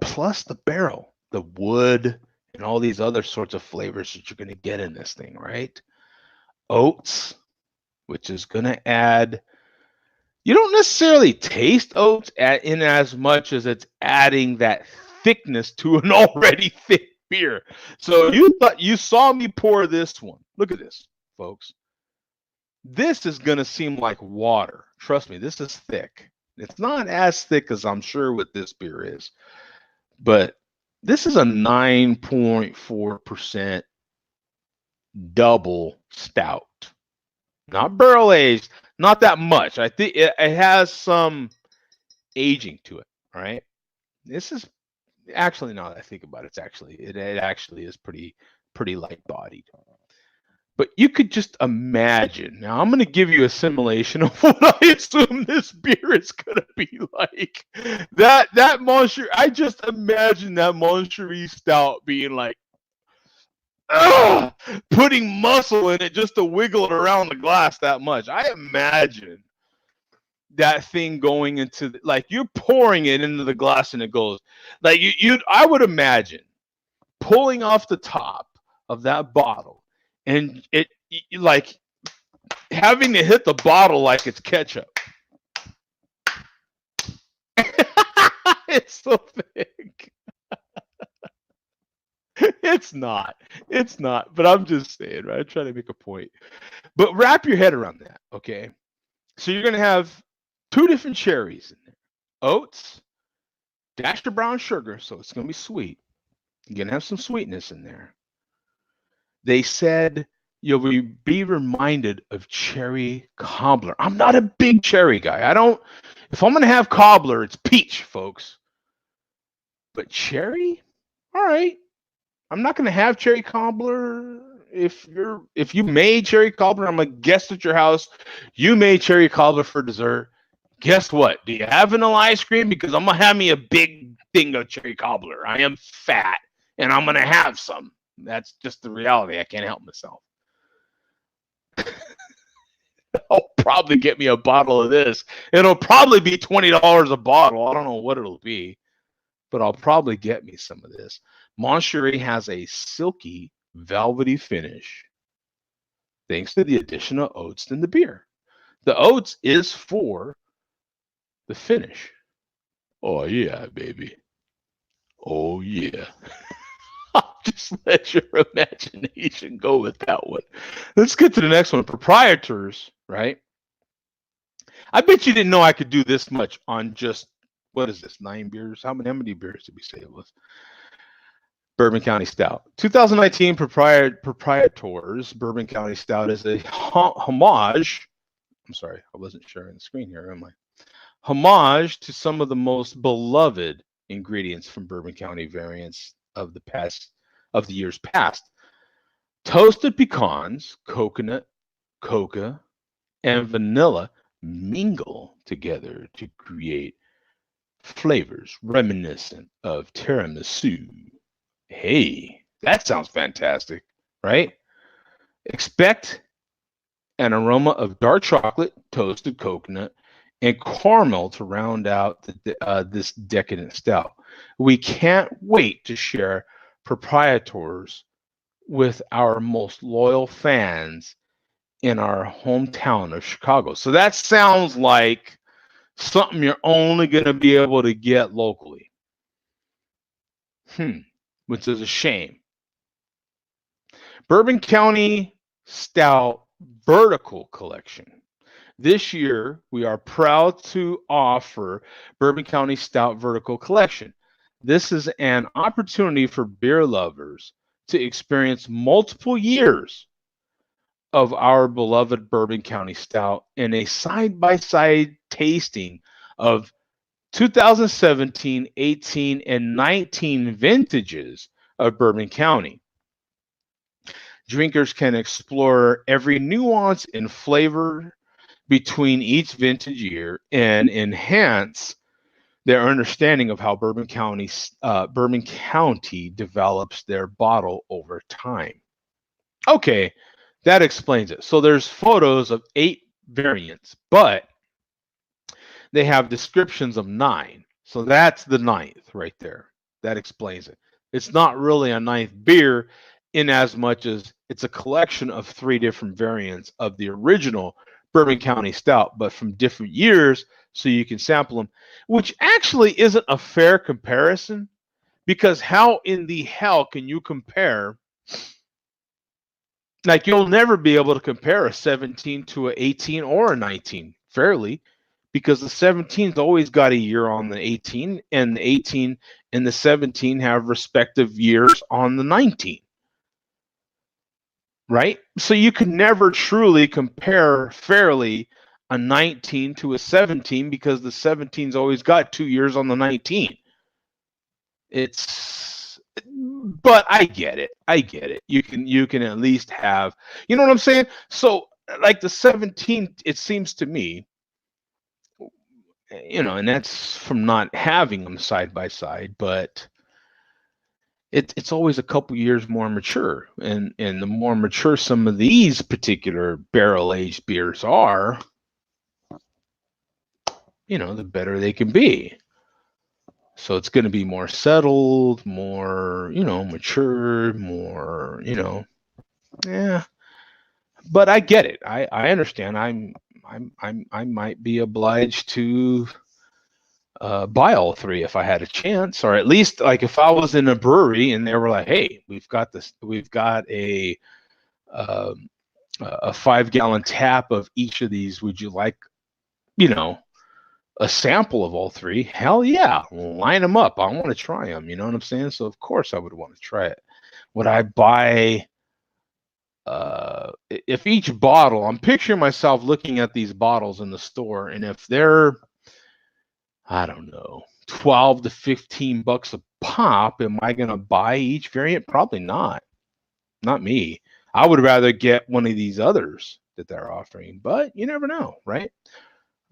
Plus the barrel, the wood, and all these other sorts of flavors that you're going to get in this thing, right? Oats, which is going to add, you don't necessarily taste oats in as much as it's adding that thickness to an already thick beer. So you saw me pour this one. Look at this, folks. This is going to seem like water. Trust me, this is thick. It's not as thick as I'm sure what this beer is, but this is a 9.4% double stout. Not barrel aged, not that much. I think it has some aging to it, right? This is actually, now that I think about it, it actually is pretty light bodied. But you could just imagine. Now I'm going to give you a simulation of what I assume this beer is going to be like. That Monster, I just imagine that Mon Cherie Stout being like, putting muscle in it just to wiggle it around the glass that much. I imagine that thing going into like you're pouring it into the glass and it goes like I would imagine pulling off the top of that bottle and like having to hit the bottle like it's ketchup. It's so thick. It's not. It's not. But I'm just saying, right? I'm trying to make a point. But wrap your head around that, okay? So you're gonna have 2 different cherries in there. Oats, dashed of brown sugar, so it's gonna be sweet. You're gonna have some sweetness in there. They said you'll be reminded of cherry cobbler. I'm not a big cherry guy. If I'm gonna have cobbler, it's peach, folks. But cherry, all right. I'm not gonna have cherry cobbler. If you made cherry cobbler, I'm a guest at your house. You made cherry cobbler for dessert. Guess what? Do you have vanilla ice cream? Because I'm gonna have me a big thing of cherry cobbler. I am fat, and I'm gonna have some. That's just the reality. I can't help myself. I'll probably get me a bottle of this. It'll probably be $20 a bottle. I don't know what it'll be, but I'll probably get me some of this. Moncherie has a silky, velvety finish thanks to the addition of oats in the beer. The oats is for the finish. Oh, yeah, baby. Oh, yeah. Just let your imagination go with that one. Let's get to the next one. Proprietors, right? I bet you didn't know I could do this much on just, what is this, 9 beers? How many beers did we say it was? Bourbon County Stout. 2019 Proprietors Bourbon County Stout is a homage. I'm sorry, I wasn't sharing the screen here, am I? Homage to some of the most beloved ingredients from Bourbon County variants of the years past. Toasted pecans, coconut, coca, and vanilla mingle together to create flavors reminiscent of tiramisu. Hey, that sounds fantastic, right? Expect an aroma of dark chocolate, toasted coconut, and caramel to round out this decadent stout. We can't wait to share Proprietors with our most loyal fans in our hometown of Chicago. So that sounds like something you're only going to be able to get locally. Which is a shame. Bourbon County Stout Vertical Collection. This year, we are proud to offer Bourbon County Stout Vertical Collection. This is an opportunity for beer lovers to experience multiple years of our beloved Bourbon County Stout in a side-by-side tasting of 2017, 18, and 19 vintages of Bourbon County. Drinkers can explore every nuance and flavor between each vintage year and enhance their understanding of how Bourbon County develops their bottle over time. Okay, that explains it. So there's photos of 8 variants, but they have descriptions of 9. So that's the 9th right there. That explains it. It's not really a 9th beer in as much as it's a collection of 3 different variants of the original Bourbon County Stout, but from different years, so you can sample them, which actually isn't a fair comparison, because how in the hell can you compare? Like, you'll never be able to compare a 17 to an 18 or a 19 fairly, because the 17's always got a year on the 18, and the 18 and the 17 have respective years on the 19. Right? So you can never truly compare fairly a 19 to a 17, because the 17's always got 2 years on the 19. But I get it. You can at least have, you know what I'm saying? So like the 17, it seems to me, and that's from not having them side by side, but it's always a couple years more mature, and the more mature some of these particular barrel aged beers are, the better they can be. So it's going to be more settled, more, mature, more, yeah. But I get it. I understand. I might be obliged to buy all three if I had a chance, or at least like if I was in a brewery and they were like, "Hey, we've got um, a 5 gallon tap of each of these. Would you like, you know, a sample of all three?" Hell yeah, line them up. I want to try them. You know what I'm saying? So of course I would want to try it. Would I buy? If each bottle, I'm picturing myself looking at these bottles in the store, and if they're, I don't know, 12 to 15 bucks a pop, am I going to buy each variant? Probably not. Not me. I would rather get one of these others that they're offering, but you never know, right?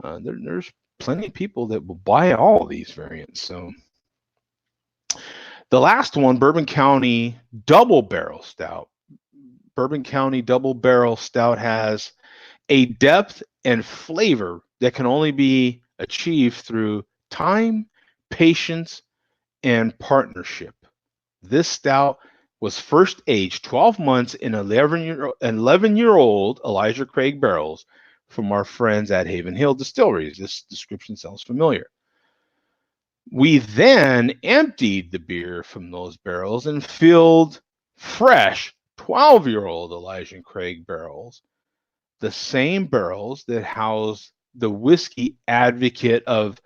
There's plenty of people that will buy all of these variants. So the last one, Bourbon County Double Barrel Stout. Bourbon County Double Barrel Stout has a depth and flavor that can only be achieved through time, patience, and partnership. This stout was first aged 12 months in 11-year-old Elijah Craig barrels from our friends at Haven Hill Distilleries. This description sounds familiar. We then emptied the beer from those barrels and filled fresh 12-year-old Elijah Craig barrels, the same barrels that house the Whiskey Advocate of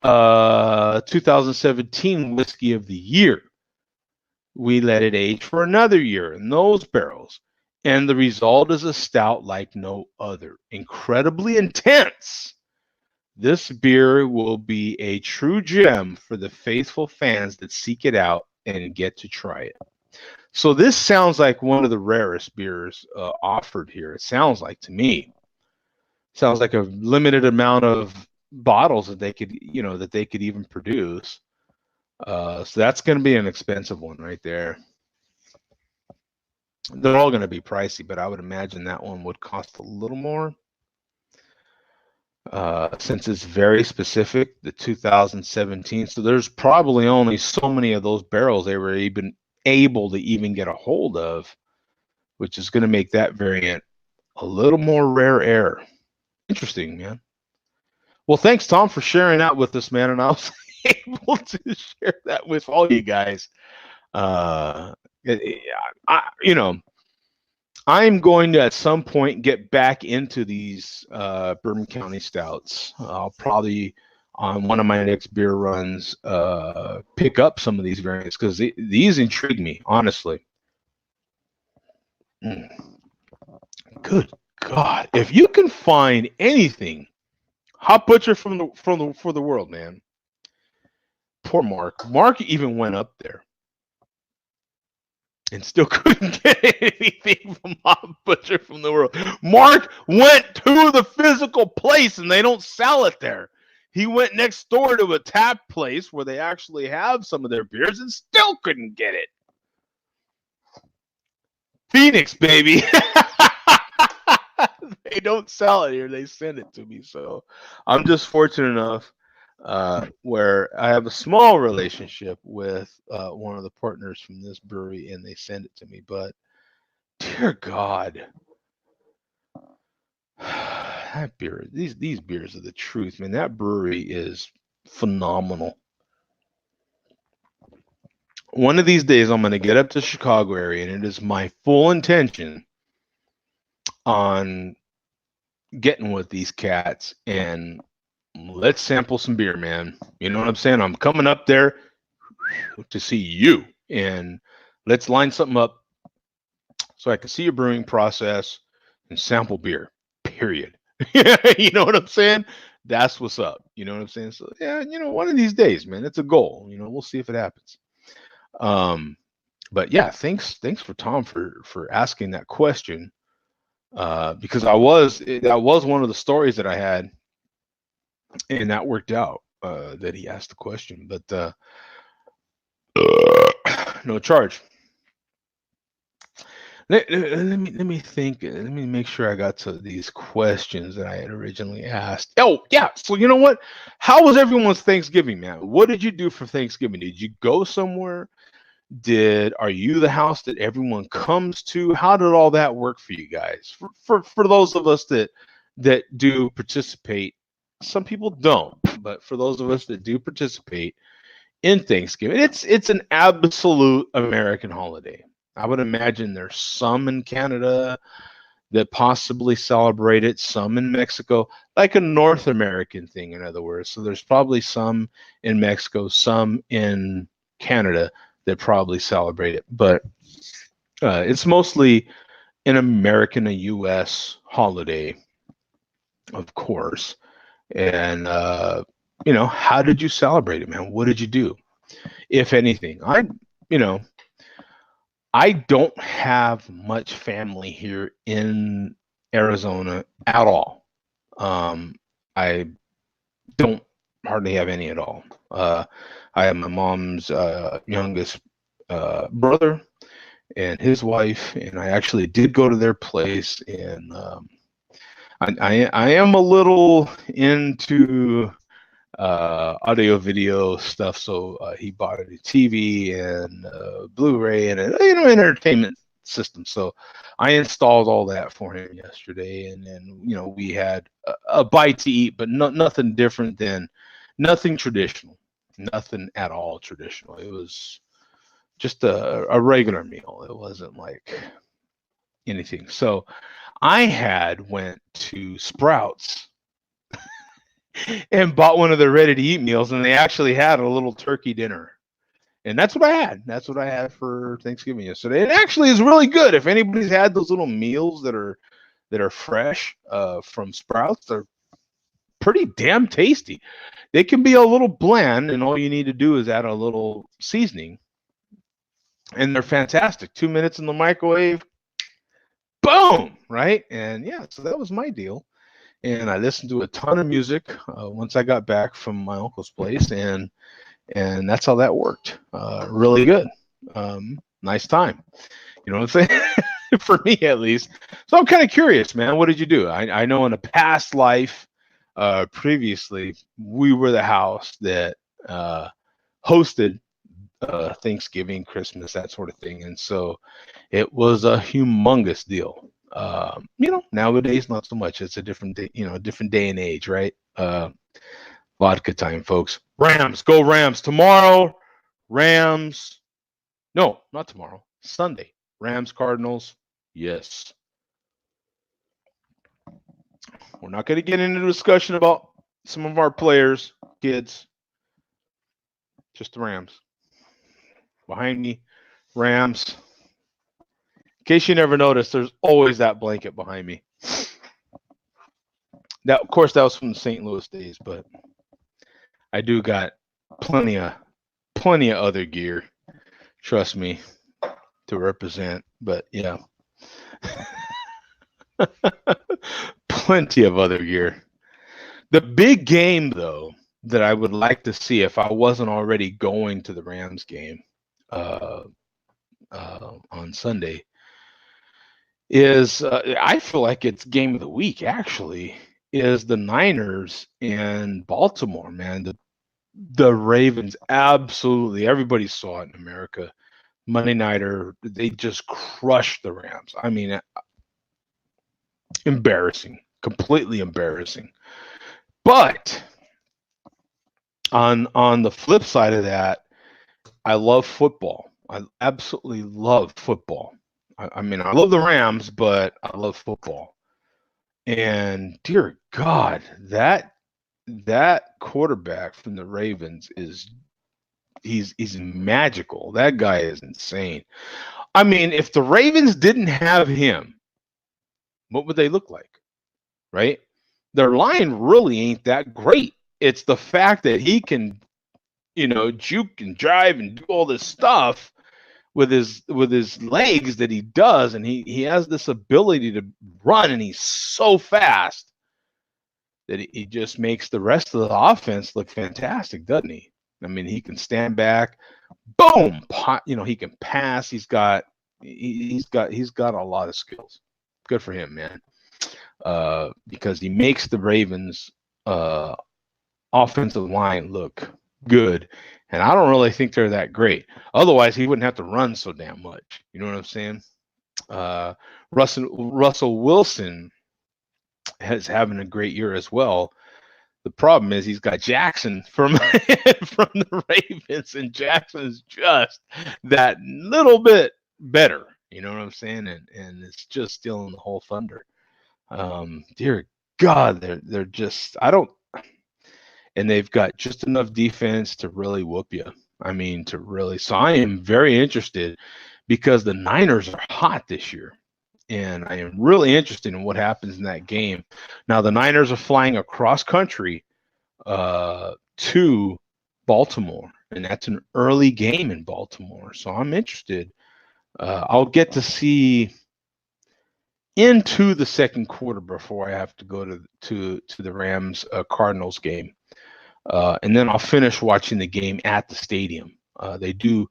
2017 Whiskey of the Year. We let it age for another year in those barrels, and the result is a stout like no other. Incredibly intense. This beer will be a true gem for the faithful fans that seek it out and get to try it. So this sounds like one of the rarest beers offered here. It sounds like to me. Sounds like a limited amount of bottles that they could, even produce. So that's going to be an expensive one right there. They're all going to be pricey, but I would imagine that one would cost a little more. Since it's very specific, the 2017. So there's probably only so many of those barrels they were even able to even get a hold of, which is going to make that variant a little more rare air. Interesting, man. Well, thanks, Tom, for sharing that with us, man. And I was able to share that with all you guys. I'm going to at some point get back into these Bourbon County stouts. I'll probably on one of my next beer runs pick up some of these variants because these intrigue me, honestly. Good God, if you can find anything Hop Butcher for the world, man. Poor Mark. Mark even went up there and still couldn't get anything from Hop Butcher from the world. Mark went to the physical place and they don't sell it there. He went next door to a tap place where they actually have some of their beers and still couldn't get it. Phoenix, baby. They don't sell it here. They send it to me. So I'm just fortunate enough where I have a small relationship with one of the partners from this brewery, and they send it to me. But dear God, that beer, these beers are the truth, man. That brewery is phenomenal. One of these days, I'm going to get up to Chicago area, and it is my full intention on getting with these cats and let's sample some beer, man. You know what I'm saying? I'm coming up there to see you, and let's line something up so I can see your brewing process and sample beer, period. You know what I'm saying? That's what's up. You know what I'm saying? So yeah, one of these days, man, it's a goal. We'll see if it happens. But yeah, thanks for Tom for asking that question. Because that was one of the stories that I had, and that worked out that he asked the question, but no charge. Let me think. Let me make sure I got to these questions that I had originally asked. Oh, yeah. So you know what? How was everyone's Thanksgiving, man? What did you do for Thanksgiving? Did you go somewhere? Are you the house that everyone comes to? How did all that work for you guys? For those of us that do participate, some people don't, but for those of us that do participate in Thanksgiving, it's an absolute American holiday. I would imagine there's some in Canada that possibly celebrate it, some in Mexico, like a North American thing, in other words. So there's probably some in Mexico, some in Canada that probably celebrate it, but it's mostly an American, a U.S. holiday, of course. And how did you celebrate it, man? What did you do, if anything? You know, I don't have much family here in Arizona at all. I don't hardly have any at all. I have my mom's youngest brother and his wife, and I actually did go to their place, and I am a little into audio video stuff, so he bought a TV and Blu-ray and entertainment system. So I installed all that for him yesterday, and then we had a bite to eat, but nothing different than nothing traditional, nothing at all traditional. It was just a regular meal. It wasn't like anything. So I had went to Sprouts and bought one of their ready to eat meals, and they actually had a little turkey dinner. And that's what I had. That's what I had for Thanksgiving yesterday. It actually is really good. If anybody's had those little meals that are fresh from Sprouts, they're pretty damn tasty. They can be a little bland, and all you need to do is add a little seasoning, and they're fantastic. 2 minutes in the microwave, boom, right? And yeah, so that was my deal. And I listened to a ton of music once I got back from my uncle's place, and that's how that worked. Really good, nice time. You know what I'm saying? For me, at least. So I'm kind of curious, man. What did you do? I know in a past life, previously, we were the house that hosted Thanksgiving, Christmas, that sort of thing, and so it was a humongous deal. Nowadays not so much. It's a different day, different day and age, right? Vodka time, folks. Rams, go Rams. Tomorrow, Rams. No, not tomorrow. Sunday. Rams, Cardinals. Yes. We're not going to get into a discussion about some of our players, kids. Just the Rams. Behind me, Rams. In case you never noticed, there's always that blanket behind me. Now, of course, that was from the St. Louis days, but I do got plenty of other gear. Trust me, to represent. But yeah, plenty of other gear. The big game, though, that I would like to see if I wasn't already going to the Rams game on Sunday is I feel like it's game of the week, actually, is the Niners and Baltimore, man. The Ravens, absolutely, everybody saw it in America. Monday Nighter, they just crushed the Rams. I mean, embarrassing, completely embarrassing. But on the flip side of that, I love football. I absolutely love football. I mean, I love the Rams, but I love football. And dear God, that quarterback from the Ravens he's magical. That guy is insane. I mean, if the Ravens didn't have him, what would they look like? Right? Their line really ain't that great. It's the fact that he can, juke and drive and do all this stuff with his legs that he does, and he has this ability to run, and he's so fast that he just makes the rest of the offense look fantastic, doesn't he? I mean, he can stand back, boom, he can pass. He's got He's got a lot of skills. Good for him, man. Because he makes the Ravens offensive line look good, and I don't really think they're that great. Otherwise, he wouldn't have to run so damn much. You know what I'm saying? Uh, Russell Wilson is having a great year as well. The problem is he's got Jackson from from the Ravens, and Jackson is just that little bit better. You know what I'm saying? And it's just stealing the whole thunder. Dear God, they're just I don't, and they've got just enough defense to really whoop you. I mean, to really. So I am very interested because the Niners are hot this year, and I am really interested in what happens in that game. Now the Niners are flying across country to Baltimore, and that's an early game in Baltimore. So I'm interested. I'll get to see into the second quarter before I have to go to the Rams Cardinals game, and then I'll finish watching the game at the stadium. They do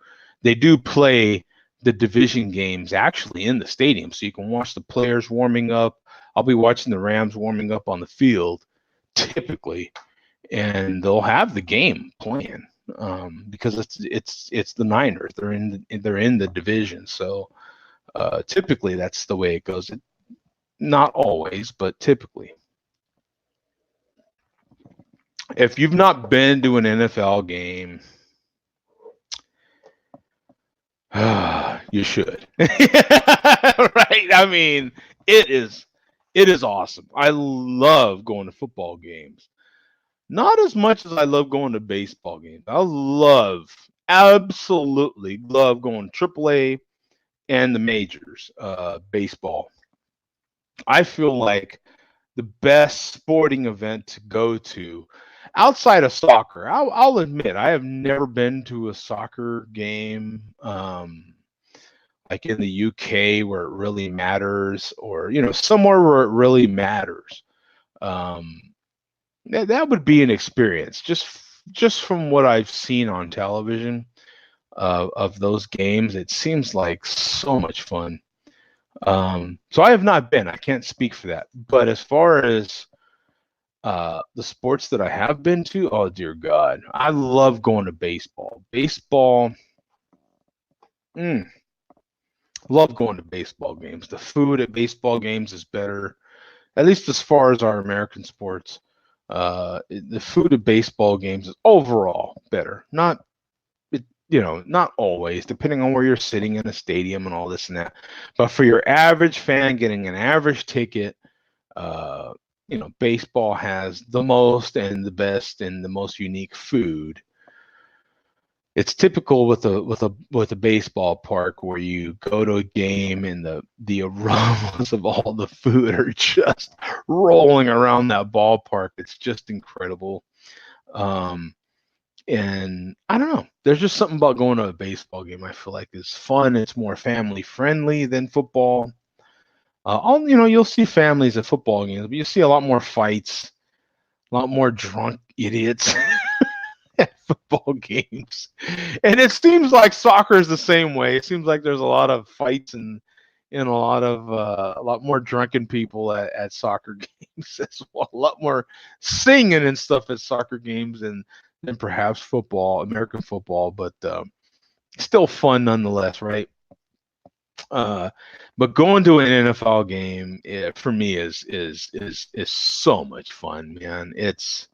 play the division games actually in the stadium, so you can watch the players warming up. I'll be watching the Rams warming up on the field typically, and they'll have the game playing because it's the Niners. They're in the division, so typically that's the way it goes. Not always, but typically. If you've not been to an NFL game, you should. Right? I mean, it is awesome. I love going to football games. Not as much as I love going to baseball games. Absolutely love going to AAA and the majors, baseball. I feel like the best sporting event to go to outside of soccer. I'll admit I have never been to a soccer game like in the UK where it really matters, or somewhere where it really matters. That would be an experience just from what I've seen on television of those games. It seems like so much fun. So I have not been. I can't speak for that. But as far as the sports that I have been to, oh dear God, I love going to baseball. Love going to baseball games. The food at baseball games is better, at least as far as our American sports. The food at baseball games is overall better. Not always, depending on where you're sitting in a stadium and all this and that. But for your average fan getting an average ticket, baseball has the most and the best and the most unique food. It's typical with a baseball park where you go to a game and the aromas of all the food are just rolling around that ballpark. It's just incredible. And I don't know. There's just something about going to a baseball game I feel like is fun. It's more family friendly than football. You'll see families at football games, but you see a lot more fights, a lot more drunk idiots at football games. And it seems like soccer is the same way. It seems like there's a lot of fights and a lot more drunken people at soccer games as well. A lot more singing and stuff at soccer games than perhaps American football, but still fun nonetheless, right? But going to an NFL game for me is so much fun, man. It's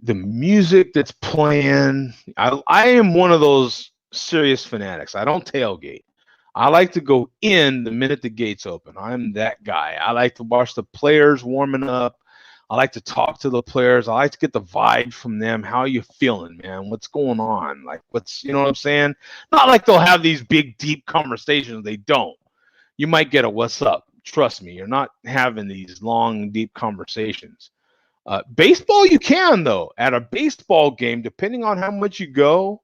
the music that's playing. I am one of those serious fanatics. I don't tailgate. I like to go in the minute the gates open. I'm that guy. I like to watch the players warming up. I like to talk to the players. I like to get the vibe from them. How are you feeling, man? What's going on? Like, you know what I'm saying? Not like they'll have these big, deep conversations. They don't. You might get a what's up. Trust me, you're not having these long, deep conversations. Baseball, you can, though. At a baseball game, depending on how much you go,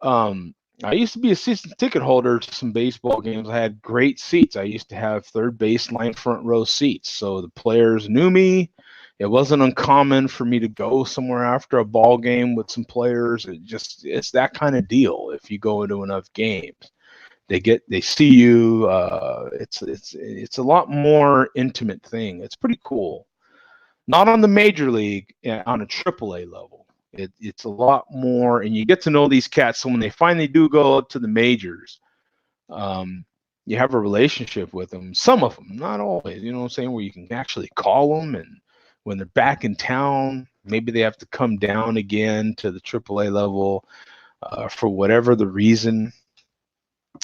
I used to be a season ticket holder to some baseball games. I had great seats. I used to have third baseline front row seats. So the players knew me. It wasn't uncommon for me to go somewhere after a ball game with some players. It's that kind of deal if you go into enough games. They see you. It's a lot more intimate thing. It's pretty cool. Not on the major league, on a AAA level. It's a lot more, and you get to know these cats. So when they finally do go to the majors, um, you have a relationship with them. Some of them, not always. You know what I'm saying? Where you can actually call them, and when they're back in town, maybe they have to come down again to the AAA level for whatever the reason.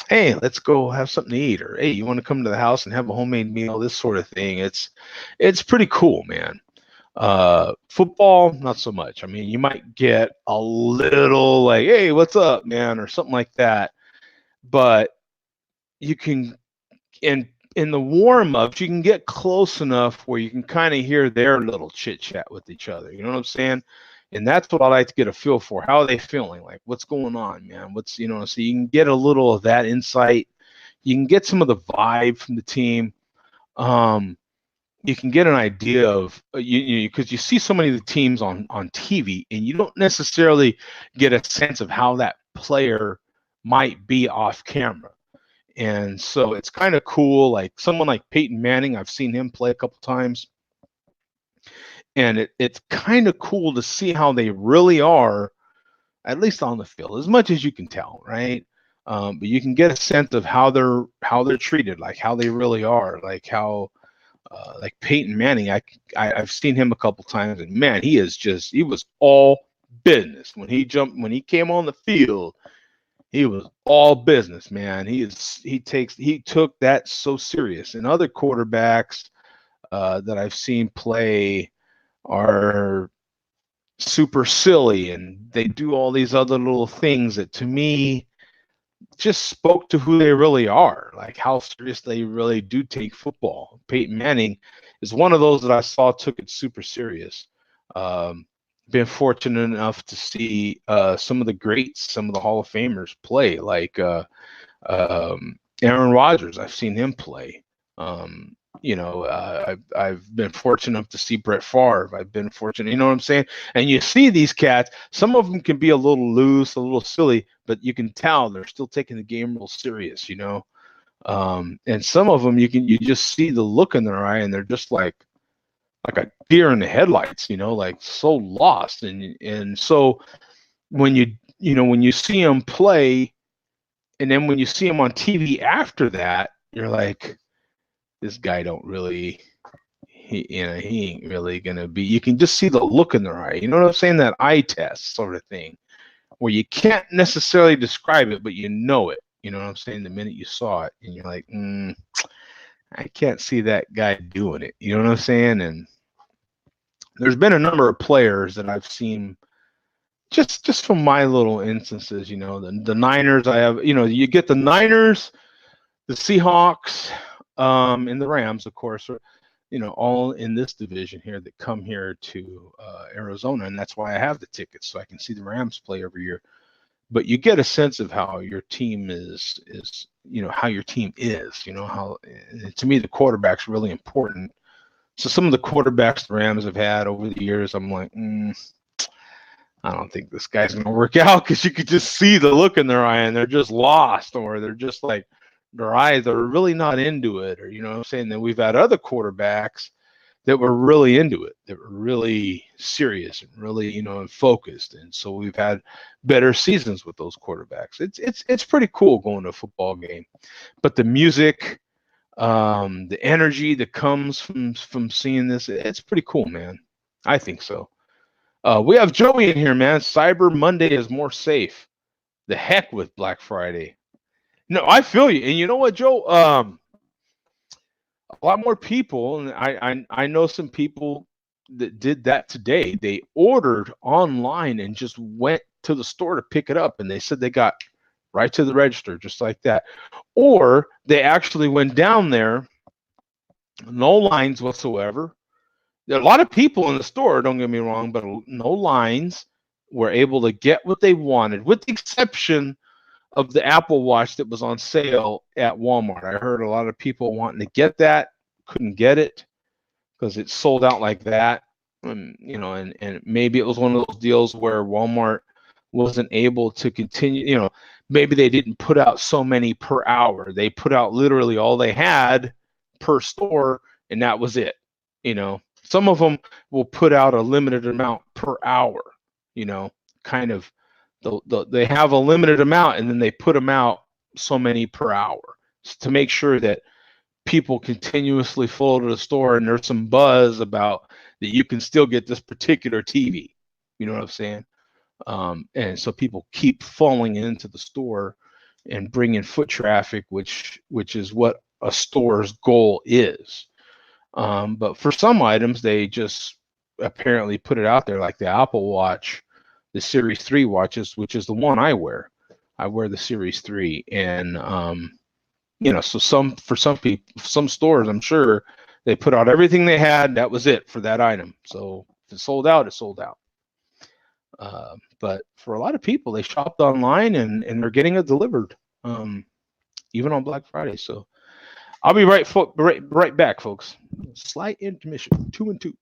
Hey, let's go have something to eat, or hey, you want to come to the house and have a homemade meal, this sort of thing. It's pretty cool, man. Football, not so much. I mean, you might get a little like, hey, what's up, man, or something like that. But you can, in the warm-ups, you can get close enough where you can kind of hear their little chit chat with each other. You know what I'm saying? And that's what I like to get a feel for. How are they feeling? Like, what's going on, man? So you can get a little of that insight. You can get some of the vibe from the team. You can get an idea of because you see so many of the teams on TV, and you don't necessarily get a sense of how that player might be off camera. And so it's kind of cool. Like someone like Peyton Manning, I've seen him play a couple times, and it's kind of cool to see how they really are, at least on the field, as much as you can tell, right? But you can get a sense of how they're treated, like how they really are, like how. Like Peyton Manning, I've seen him a couple times, and man, he was all business when he came on the field. He was all business, man. He took that so serious. And other quarterbacks that I've seen play are super silly, and they do all these other little things that to me just spoke to who they really are, like how serious they really do take football. Peyton Manning is one of those that I saw took it super serious. Been fortunate enough to see some of the greats, some of the Hall of Famers play, like Aaron Rodgers. I've seen him play. I've been fortunate enough to see Brett Favre. I've been fortunate, you know what I'm saying? And you see these cats, some of them can be a little loose, a little silly, but you can tell they're still taking the game real serious, you know? And some of them, you just see the look in their eye, and they're just like a deer in the headlights, you know, like so lost. And so when you see them play, and then when you see them on TV after that, you're like, this guy don't really, he ain't really gonna be. You can just see the look in their eye. You know what I'm saying? That eye test sort of thing, where you can't necessarily describe it, but you know it. You know what I'm saying? The minute you saw it, and you're like, I can't see that guy doing it. You know what I'm saying? And there's been a number of players that I've seen just from my little instances. You know, the Niners. I have. You know, you get the Niners, the Seahawks. And the Rams, of course, are, all in this division here that come here to Arizona, and that's why I have the tickets, so I can see the Rams play every year. But you get a sense of how your team is how your team is, how, to me, the quarterback's really important. So some of the quarterbacks the Rams have had over the years, I'm like, I don't think this guy's going to work out, because you could just see the look in their eye, and they're just lost, or they're just like, they're either really not into it, or, you know what I'm saying? Then we've had other quarterbacks that were really into it, that were really serious and really, focused. And so we've had better seasons with those quarterbacks. It's pretty cool going to a football game. But the music, the energy that comes from seeing this, it's pretty cool, man. I think so. We have Joey in here, man. Cyber Monday is more safe. The heck with Black Friday. No, I feel you. And you know what, Joe? A lot more people, and I know some people that did that today. They ordered online and just went to the store to pick it up, and they said they got right to the register just like that. Or they actually went down there, no lines whatsoever. There are a lot of people in the store, don't get me wrong, but no lines. Were able to get what they wanted, with the exception of the Apple Watch that was on sale at Walmart. I heard a lot of people wanting to get that, couldn't get it because it sold out like that. And maybe it was one of those deals where Walmart wasn't able to continue. Maybe they didn't put out so many per hour. They put out literally all they had per store, and that was it. Some of them will put out a limited amount per hour. Kind of they have a limited amount, and then they put them out so many per hour to make sure that people continuously flow to the store, and there's some buzz about that you can still get this particular TV. You know what I'm saying? And so people keep falling into the store and bringing foot traffic, which is what a store's goal is. But for some items, they just apparently put it out there, like the Apple Watch, the Series 3 watches, which is the one I wear. I wear the Series 3, and so for some people, some stores, I'm sure they put out everything they had. That was it for that item. So if it sold out, it sold out. But for a lot of people, they shopped online and they're getting it delivered, even on Black Friday. So I'll be right back, folks. Slight intermission, 2 and 2.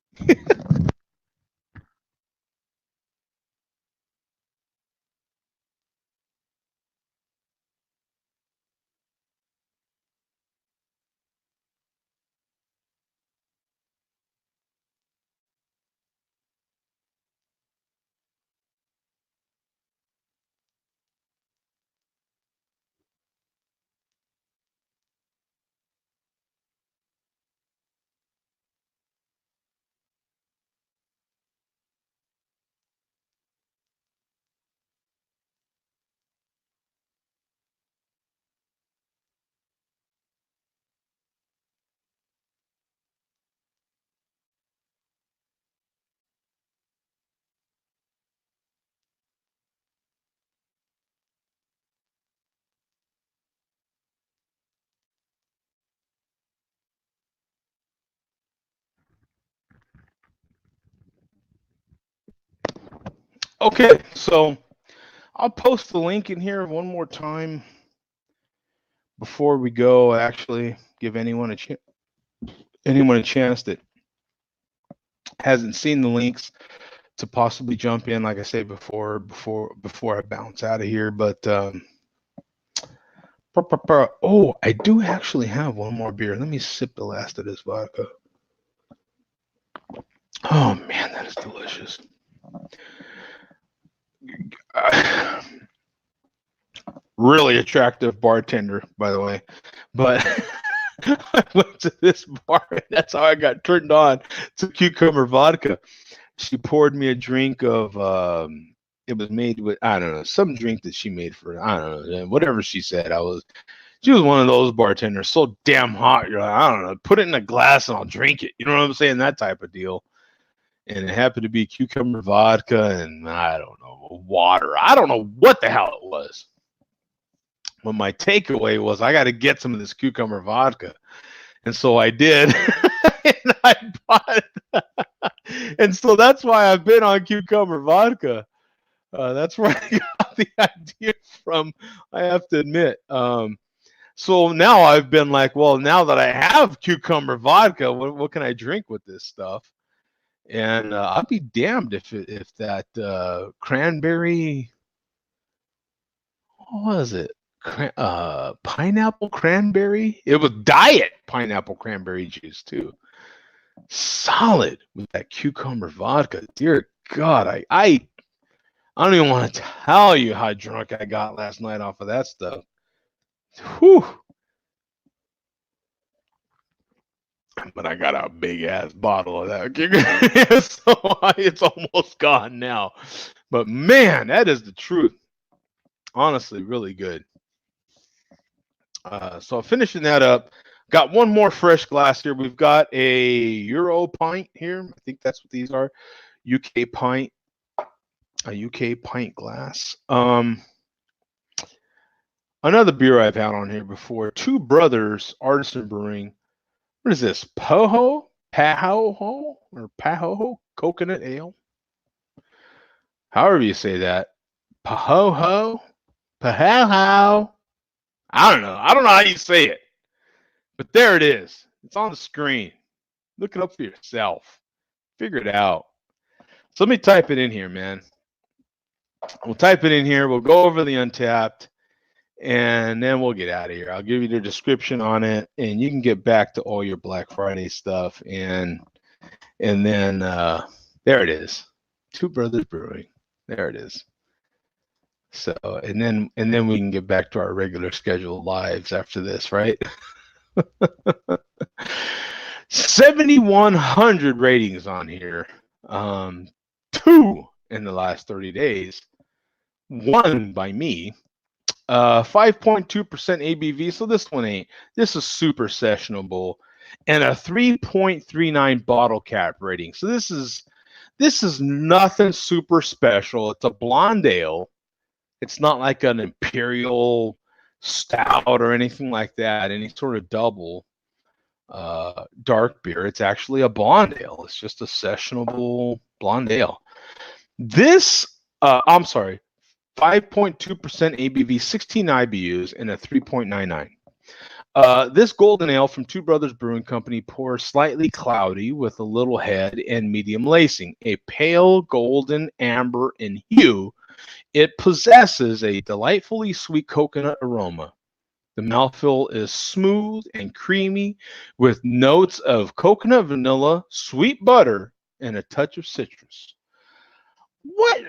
Okay, so I'll post the link in here one more time before we go. Actually, give anyone a chance that hasn't seen the links to possibly jump in. Like I said before I bounce out of here. But oh, I do actually have one more beer. Let me sip the last of this vodka. Oh man, that is delicious. Really attractive bartender, by the way. But I went to this bar, and that's how I got turned on to cucumber vodka. She poured me a drink of it was made with, I don't know, some drink that she made for, I don't know, whatever she said. She was one of those bartenders, so damn hot. You're like, I don't know, put it in a glass and I'll drink it. You know what I'm saying? That type of deal. And it happened to be cucumber vodka and I don't know, water. I don't know what the hell it was. But my takeaway was I got to get some of this cucumber vodka. And so I did. And I bought it. And so that's why I've been on cucumber vodka. That's where I got the idea from, I have to admit. So now I've been like, well, now that I have cucumber vodka, what can I drink with this stuff? And I'll be damned if that cranberry, what was it? Pineapple cranberry. It was diet pineapple cranberry juice too. Solid with that cucumber vodka. Dear God, I don't even want to tell you how drunk I got last night off of that stuff. Whew. But I got a big ass bottle of that. So it's almost gone now. But man, that is the truth. Honestly, really good. So finishing that up, got one more fresh glass here. We've got a Euro pint here. I think that's what these are. UK pint, a UK pint glass. Another beer I've had on here before. Two Brothers Artisan Brewing. What is this? Pahoho or Pahoho coconut ale? However you say that. Pahoho. I don't know. I don't know how you say it. But there it is. It's on the screen. Look it up for yourself. Figure it out. So let me type it in here, man. We'll type it in here. We'll go over the Untapped, and then we'll get out of here. I'll give you the description on it, and you can get back to all your Black Friday stuff. And then there it is, Two Brothers Brewing. There it is. So and then we can get back to our regular scheduled lives after this, right? 7,100 ratings on here. 2 in the last 30 days. 1 by me. 5.2% ABV. So this one ain't. This is super sessionable, and a 3.39 bottle cap rating. So this is nothing super special. It's a blonde ale. It's not like an imperial stout or anything like that. Any sort of double dark beer. It's actually a blonde ale. It's just a sessionable blonde ale. This, I'm sorry, 5.2% ABV, 16 IBUs, and a 3.99. This golden ale from Two Brothers Brewing Company pours slightly cloudy with a little head and medium lacing, a pale golden amber in hue. It possesses a delightfully sweet coconut aroma. The mouthfeel is smooth and creamy with notes of coconut, vanilla, sweet butter, and a touch of citrus. What?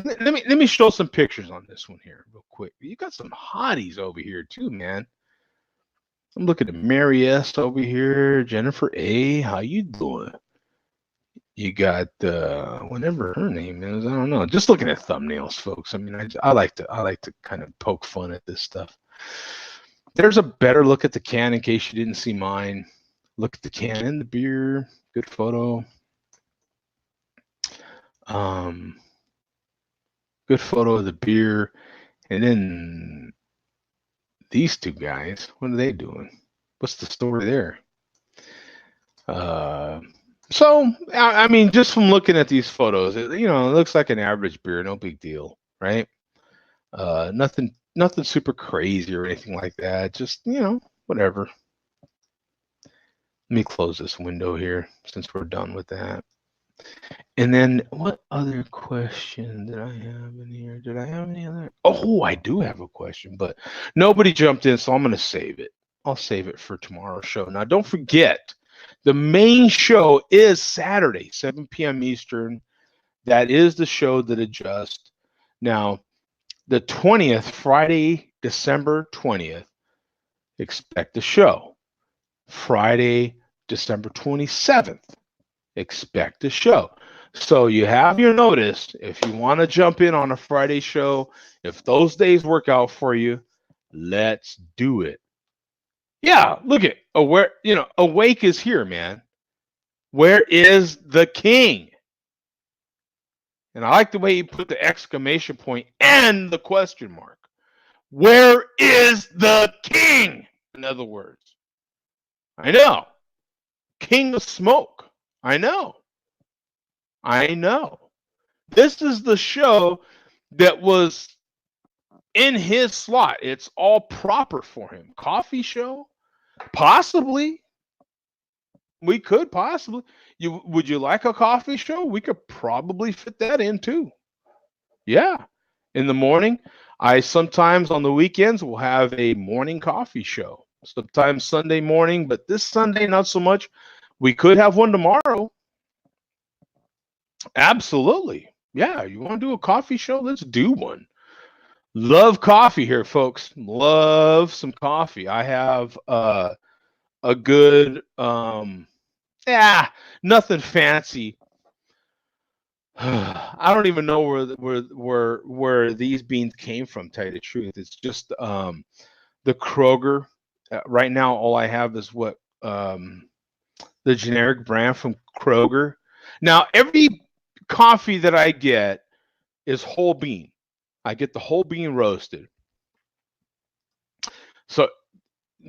Let me show some pictures on this one here real quick. You got some hotties over here too, man. I'm looking at Mary S over here, Jennifer A. How you doing? You got whatever her name is. I don't know. Just looking at thumbnails, folks. I mean, I like to kind of poke fun at this stuff. There's a better look at the can in case you didn't see mine. Look at the can and the beer. Good photo. Good photo of the beer. And then these two guys, what are they doing? What's the story there? So, I mean, just from looking at these photos, it looks like an average beer, no big deal, right? Nothing super crazy or anything like that. Just, whatever. Let me close this window here since we're done with that. And then what other question did I have in here? Did I have any other? Oh, I do have a question, but nobody jumped in, so I'm going to save it. I'll save it for tomorrow's show. Now, don't forget, the main show is Saturday, 7 p.m. Eastern. That is the show that adjusts. Now, the 20th, Friday, December 20th, expect the show. Friday, December 27th, expect the show. So you have your notice. If you want to jump in on a Friday show, if those days work out for you, let's do it. Yeah, look at Awake is here, man. Where is the king? And I like the way you put the exclamation point and the question mark. Where is the king? In other words, I know. King of Smoke. I know. This is the show that was in his slot. It's all proper for him. Coffee show? Possibly. We could possibly. Would you like a coffee show? We could probably fit that in too. Yeah. In the morning. I sometimes on the weekends will have a morning coffee show. Sometimes Sunday morning, but this Sunday, not so much. We could have one tomorrow. Absolutely. Yeah. You want to do a coffee show? Let's do one. Love coffee here, folks. Love some coffee. I have a good, nothing fancy. I don't even know where these beans came from, to tell you the truth. It's just the Kroger. Right now, all I have is what the generic brand from Kroger. Now, every coffee that I get is whole bean. I get the whole bean roasted. So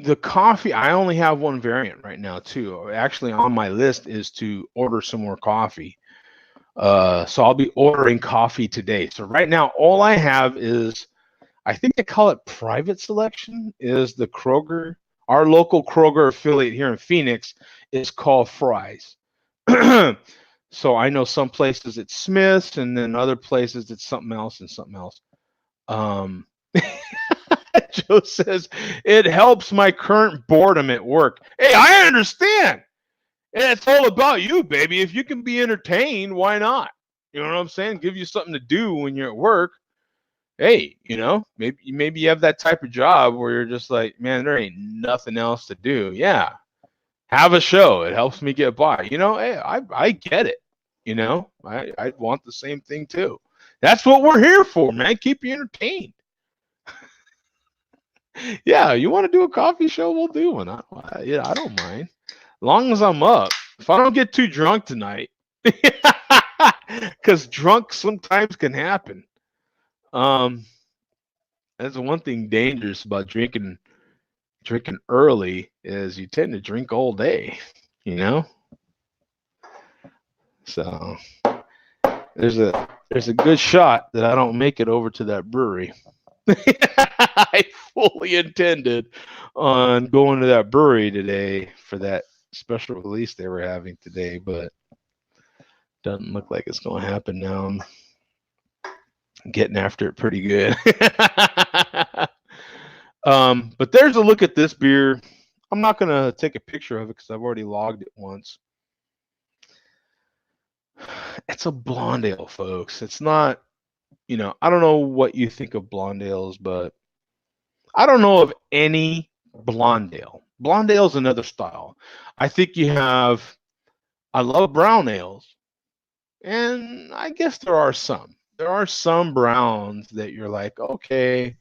the coffee, I only have one variant right now too. Actually, on my list is to order some more coffee. So I'll be ordering coffee today. So right now, all I have is, I think they call it private selection, is the Kroger. Our local Kroger affiliate here in Phoenix is called Fry's. So I know some places it's Smith's, and then other places it's something else and something else. Um, Joe says it helps my current boredom at work. Hey, I understand. And it's all about you, baby. If you can be entertained, why not? You know what I'm saying? Give you something to do when you're at work. Hey, maybe you have that type of job where you're just like, man, there ain't nothing else to do. Yeah, have a show. It helps me get by. Hey, I get it. I want the same thing too. That's what we're here for, man. Keep you entertained. Yeah, you want to do a coffee show? We'll do one. I don't mind. As long as I'm up. If I don't get too drunk tonight, because drunk sometimes can happen. That's the one thing dangerous about drinking early is you tend to drink all day, you know? So there's a good shot that I don't make it over to that brewery. I fully intended on going to that brewery today for that special release they were having today, but doesn't look like it's going to happen now. I'm getting after it pretty good. But there's a look at this beer. I'm not going to take a picture of it because I've already logged it once. It's a blonde ale, folks. It's not, I don't know what you think of blonde ales, but I don't know of any blonde ale. Blonde ale is another style. I think I love brown ales, and I guess there are some. There are some browns that you're like, okay,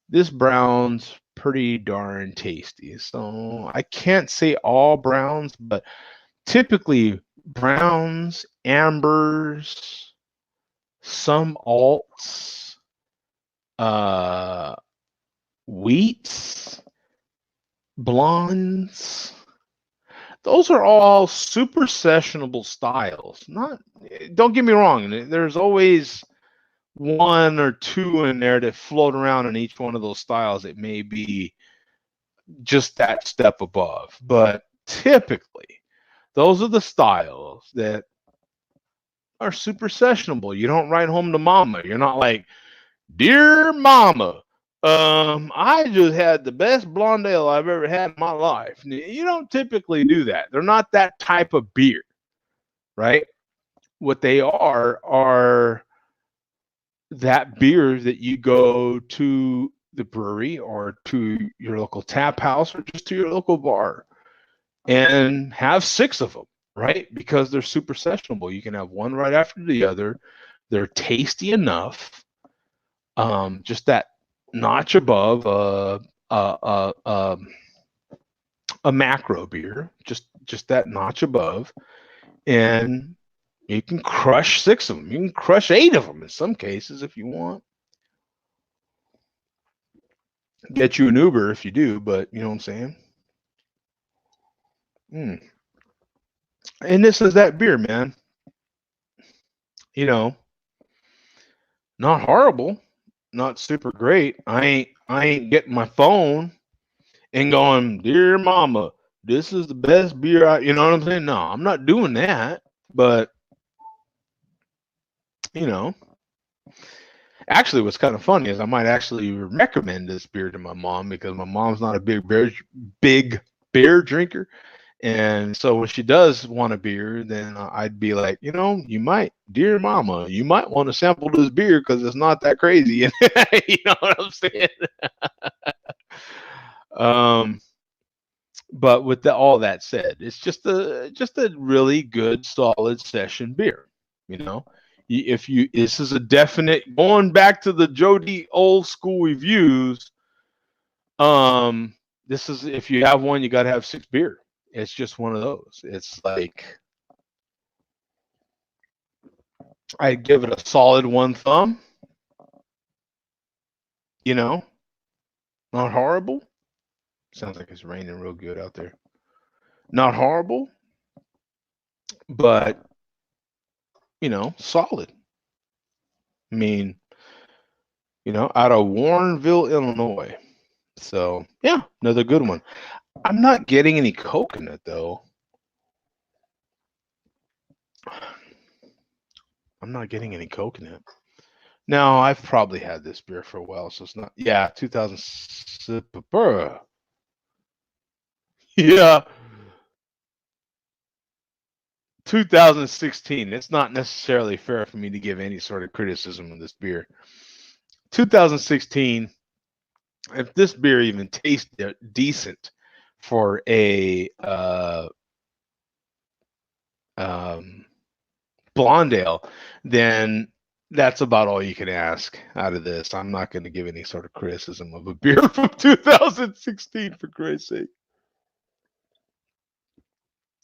this brown's pretty darn tasty. So I can't say all browns, but typically browns, ambers, some alts, wheats, blondes. Those are all super sessionable styles. Don't get me wrong. There's always one or two in there that float around in each one of those styles. It may be just that step above, but typically those are the styles that are super sessionable. You don't write home to mama. You're not like, dear mama, I just had the best blonde ale I've ever had in my life. You don't typically do that. They're not that type of beer, right? What they are that beer that you go to the brewery or to your local tap house or just to your local bar and have 6 of them, right? Because they're super sessionable. You can have one right after the other. They're tasty enough. Just that notch above a macro beer, just that notch above, and you can crush 6 of them. You can crush 8 of them in some cases if you want. Get you an Uber if you do, but you know what I'm saying? And this is that beer, man. Not horrible, not super great. I ain't getting my phone and going, dear mama, this is the best beer you know what I'm saying? No, I'm not doing that. But actually what's kind of funny is I might actually recommend this beer to my mom because my mom's not a big beer drinker. And so when she does want a beer, then I'd be like, you might, dear mama, you might want to sample this beer because it's not that crazy. You know what I'm saying? But with all that said, it's just a really good, solid session beer. This is a definite going back to the Joe D old school reviews. This is, if you have one, you got to have 6 beer. It's just one of those. It's like, I'd give it a solid 1 thumb. Not horrible. Sounds like it's raining real good out there. Not horrible, but solid. I mean, out of Warrenville, Illinois. So yeah, another good one. I'm not getting any coconut though. I'm not getting any Coke in it. Now, I've probably had this beer for a while, so it's not. Yeah, 2000. Yeah, 2016. It's not necessarily fair for me to give any sort of criticism of this beer. 2016. If this beer even tastes decent for a blonde ale, then that's about all you can ask out of this. I'm not going to give any sort of criticism of a beer from 2016, for Christ's sake.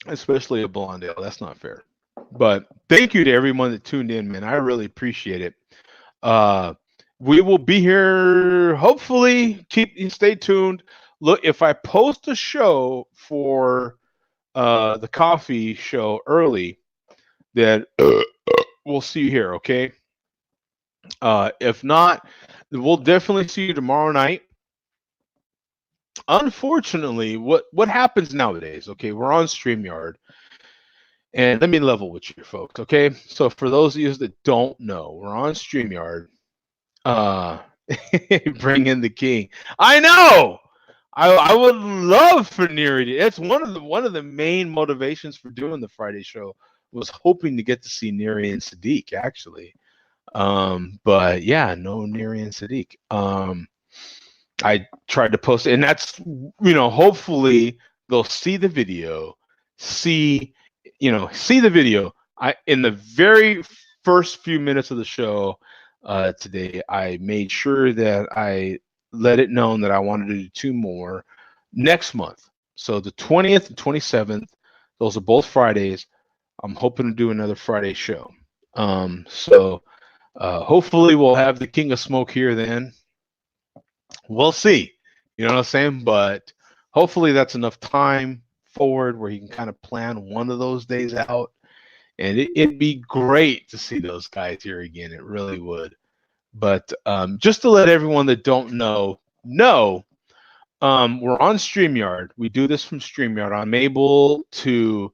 Especially a blonde ale. That's not fair. But thank you to everyone that tuned in, man. I really appreciate it. We will be here. Hopefully, stay tuned. Look, if I post a show for the coffee show early, then we'll see you here. Okay. If not, we'll definitely see you tomorrow night. Unfortunately, what happens nowadays? Okay, we're on StreamYard. And let me level with you folks, okay? So for those of you that don't know, we're on StreamYard. Bring in the king. I know. I would love for Neri. It's one of the main motivations for doing the Friday show was hoping to get to see Neri and Sadiq actually. But yeah, no Neri and Sadiq. I tried to post it, and that's hopefully they'll see the video, see the video. In the very first few minutes of the show today, I made sure that I let it known that I wanted to do 2 more next month. So the 20th and 27th, those are both Fridays. I'm hoping to do another Friday show. So hopefully we'll have the King of Smoke here then. We'll see. You know what I'm saying? But hopefully that's enough time forward where you can kind of plan one of those days out. And it'd be great to see those guys here again. It really would. But just to let everyone that don't know, we're on StreamYard. We do this from StreamYard. I'm able to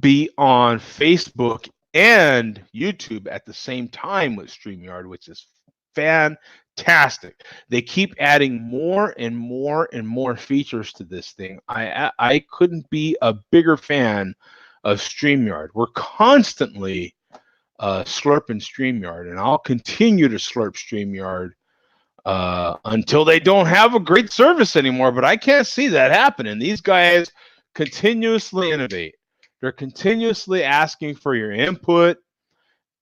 be on Facebook and YouTube at the same time with StreamYard, which is fantastic. They keep adding more and more and more features to this thing. I couldn't be a bigger fan of StreamYard. We're constantly slurping StreamYard, and I'll continue to slurp StreamYard until they don't have a great service anymore. But I can't see that happening. These guys continuously innovate. They're continuously asking for your input.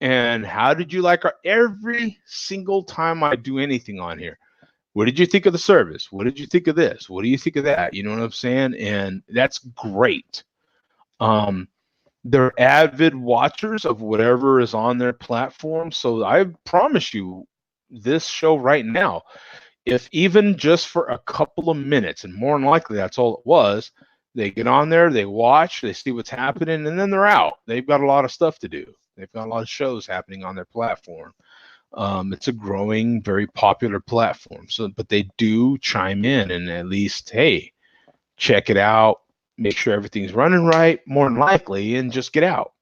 And how did you like every single time I do anything on here? What did you think of the service? What did you think of this? What do you think of that? You know what I'm saying? And that's great. They're avid watchers of whatever is on their platform. So I promise you this show right now, if even just for a couple of minutes, and more than likely that's all it was, they get on there, they watch, they see what's happening, and then they're out. They've got a lot of stuff to do. They've got a lot of shows happening on their platform. It's a growing, very popular platform. So, but they do chime in and at least, hey, check it out, make sure everything's running right, more than likely, and just get out.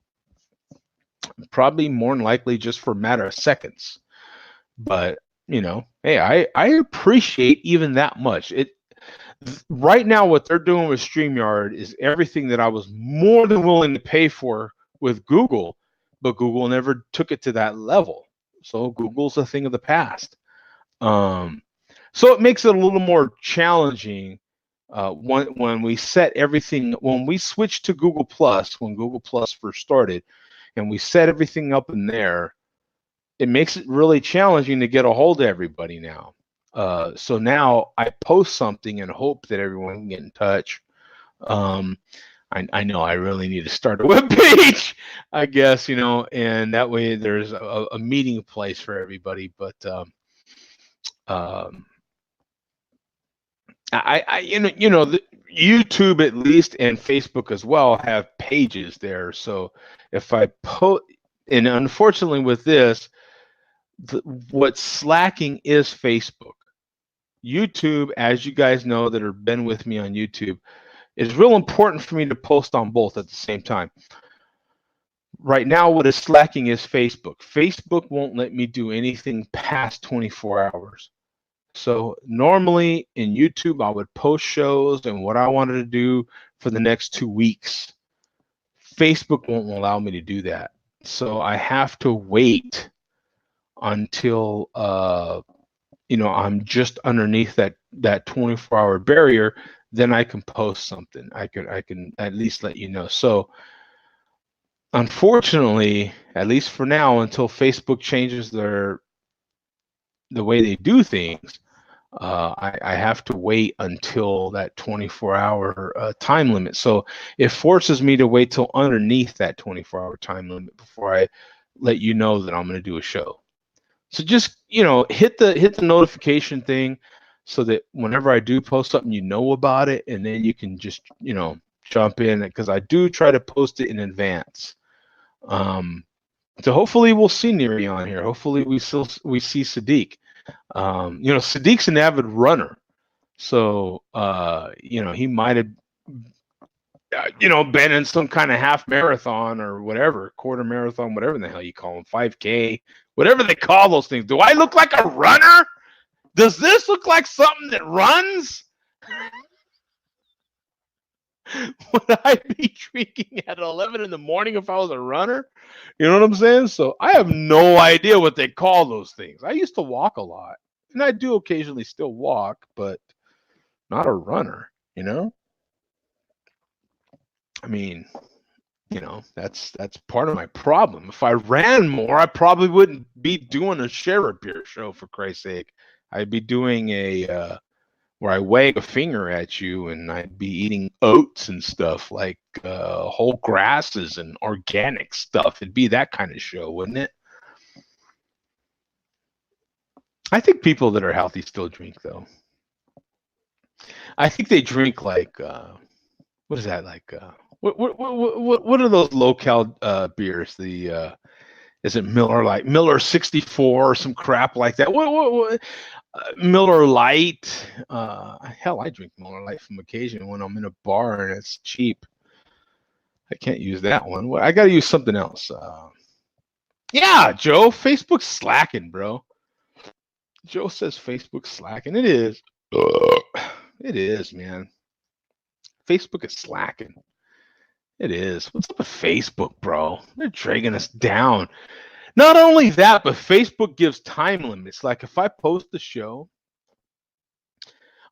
Probably more than likely just for a matter of seconds. But, hey, I appreciate even that much. Right now, what they're doing with StreamYard is everything that I was more than willing to pay for with Google, but Google never took it to that level. So Google's a thing of the past. So it makes it a little more challenging when we set everything, when we switched to Google Plus, when Google Plus first started, and we set everything up in there, it makes it really challenging to get a hold of everybody now. So now I post something and hope that everyone can get in touch. I know I really need to start a web page, I guess, and that way there's a meeting place for everybody. But YouTube at least and Facebook as well have pages there. So if I post, and unfortunately with this, what's slacking is Facebook. YouTube, as you guys know that have been with me on YouTube, it's real important for me to post on both at the same time. right now, what is slacking is Facebook. Facebook won't let me do anything past 24 hours. So normally in YouTube, I would post shows and what I wanted to do for the next 2 weeks. Facebook won't allow me to do that. So I have to wait until I'm just underneath that 24-hour barrier. Then I can post something. I can at least let you know. So unfortunately, at least for now, until Facebook changes the way they do things, I have to wait until that 24-hour time limit. So it forces me to wait till underneath that 24-hour time limit before I let you know that I'm going to do a show. So just hit the notification thing so that whenever I do post something, you know about it, and then you can just jump in, because I do try to post it in advance. So hopefully we'll see Neri on here. Hopefully we see Sadiq. Sadiq's an avid runner, so he might have been in some kind of half marathon or whatever, quarter marathon, whatever the hell you call them, 5K, whatever they call those things. Do I look like a runner? Does this look like something that runs? Would I be drinking at 11 in the morning if I was a runner? You know what I'm saying? So I have no idea what they call those things. I used to walk a lot, and I do occasionally still walk, but not a runner, I mean, that's part of my problem. If I ran more, I probably wouldn't be doing a Share a Beer show, for Christ's sake. I'd be doing a where I wag a finger at you, and I'd be eating oats and stuff, like whole grasses and organic stuff. It'd be that kind of show, wouldn't it? I think people that are healthy still drink, though. I think they drink like what is that, like? What are those low-cal beers? Is it Miller Lite, Miller 64 or some crap like that? What Miller Lite? Hell, I drink Miller Lite from occasion when I'm in a bar and it's cheap. I can't use that one. I got to use something else. Yeah, Joe, Facebook's slacking, bro. Joe says Facebook's slacking. It is. It is, man. Facebook is slacking. It is. What's up with Facebook, bro? They're dragging us down. Not only that, but Facebook gives time limits. Like if I post the show,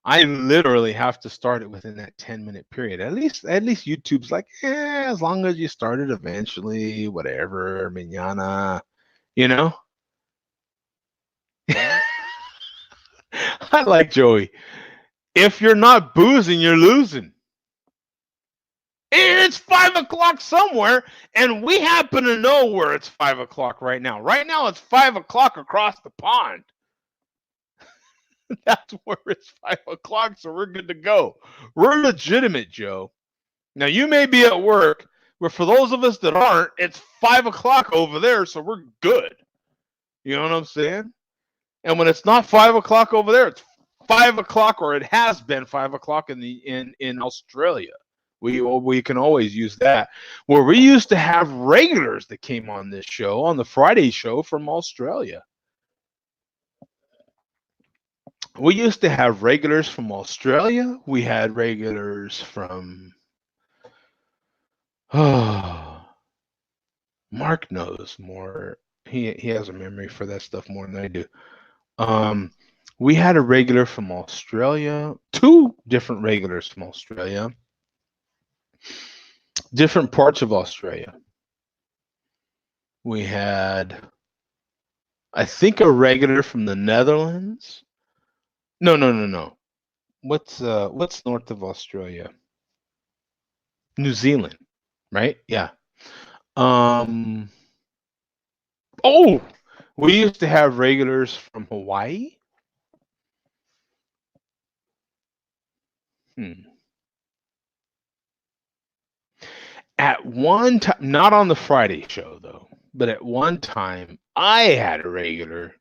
I literally have to start it within that 10-minute period. At least YouTube's like, as long as you start it eventually, whatever, mañana, I like Joey. If you're not boozing, you're losing. It's 5 o'clock somewhere, and we happen to know where it's 5 o'clock right now. Right now, it's 5 o'clock across the pond. That's where it's 5 o'clock, so we're good to go. We're legitimate, Joe. Now, you may be at work, but for those of us that aren't, it's 5 o'clock over there, so we're good. You know what I'm saying? And when it's not 5 o'clock over there, it's 5 o'clock, or it has been 5 o'clock in Australia. We can always use that. Where we used to have regulars that came on this show, on the Friday show from Australia. We used to have regulars from Australia. We had regulars from Mark knows more. He has a memory for that stuff more than I do. We had a regular from Australia, 2 different regulars from Australia. Different parts of Australia. We had, I think, a regular from the Netherlands. No. What's north of Australia? New Zealand, right? Yeah. Oh, we used to have regulars from Hawaii. At one time, not on the Friday show though, but at one time I had a regular,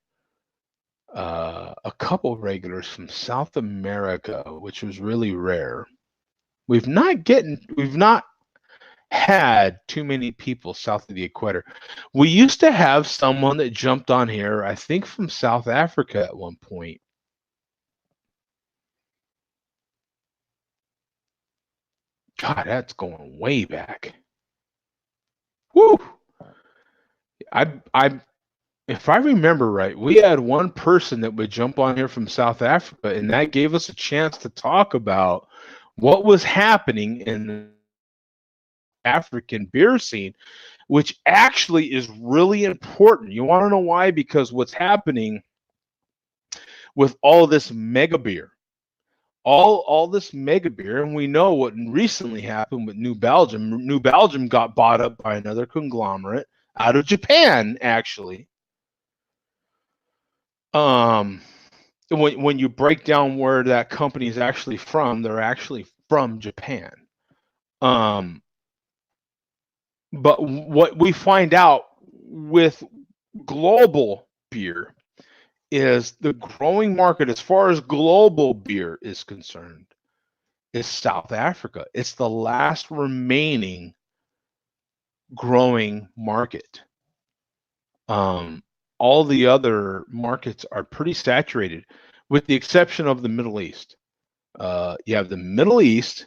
a couple regulars from South America, which was really rare. We've not had too many people south of the equator. We used to have someone that jumped on here, I think from South Africa at one point. God, that's going way back. Woo! I if I remember right, we had one person that would jump on here from South Africa, and that gave us a chance to talk about what was happening in the African beer scene, which actually is really important. You want to know why? Because what's happening with all this mega beer, all this mega beer, and we know what recently happened with New Belgium. New Belgium got bought up by another conglomerate out of Japan, actually. When you break down where that company is actually from, they're actually from Japan. But what we find out with global beer is the growing market as far as global beer is concerned is South Africa. It's the last remaining growing market. All the other markets are pretty saturated, with the exception of the Middle East. You have the Middle East,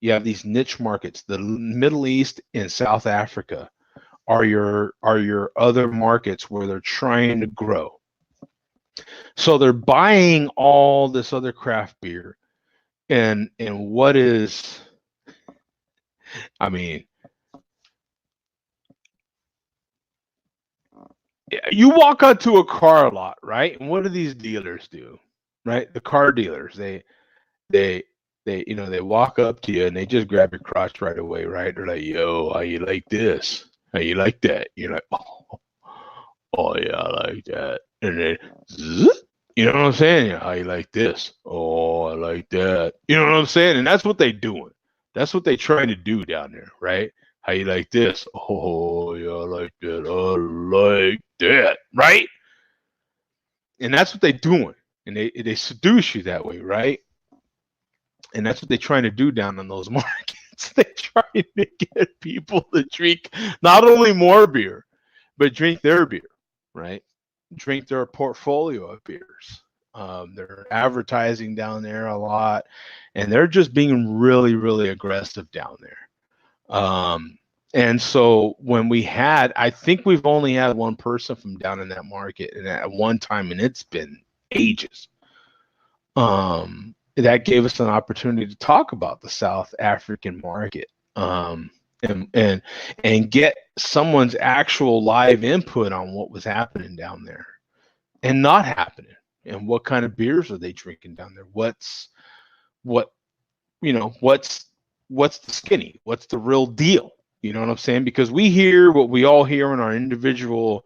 you have these niche markets. The Middle East and South Africa are your other markets where they're trying to grow. So they're buying all this other craft beer, and what is, I mean, you walk onto a car lot, right? And what do these dealers do, right? The car dealers, they they walk up to you and they just grab your crotch right away, right? They're like, "Yo, how you like this? How you like that?" You're like, "Oh yeah, I like that." And then, you know what I'm saying? "How you like this?" "Oh, I like that." You know what I'm saying? And that's what they doing. That's what they trying to do down there, right? "How you like this?" "Oh yeah, I like that. I like that." Right? And that's what they doing. And they seduce you that way, right? And that's what they're trying to do down in those markets. They're trying to get people to drink not only more beer, but drink their beer, right? Drink their portfolio of beers. They're advertising down there a lot, and they're just being really, really aggressive down there. And so when I think we've only had one person from down in that market, and at one time, and it's been ages. That gave us an opportunity to talk about the South African market, and get someone's actual live input on what was happening down there and not happening, and what kind of beers are they drinking down there. What's the skinny? What's the real deal? You know what I'm saying? Because we hear what we all hear in our individual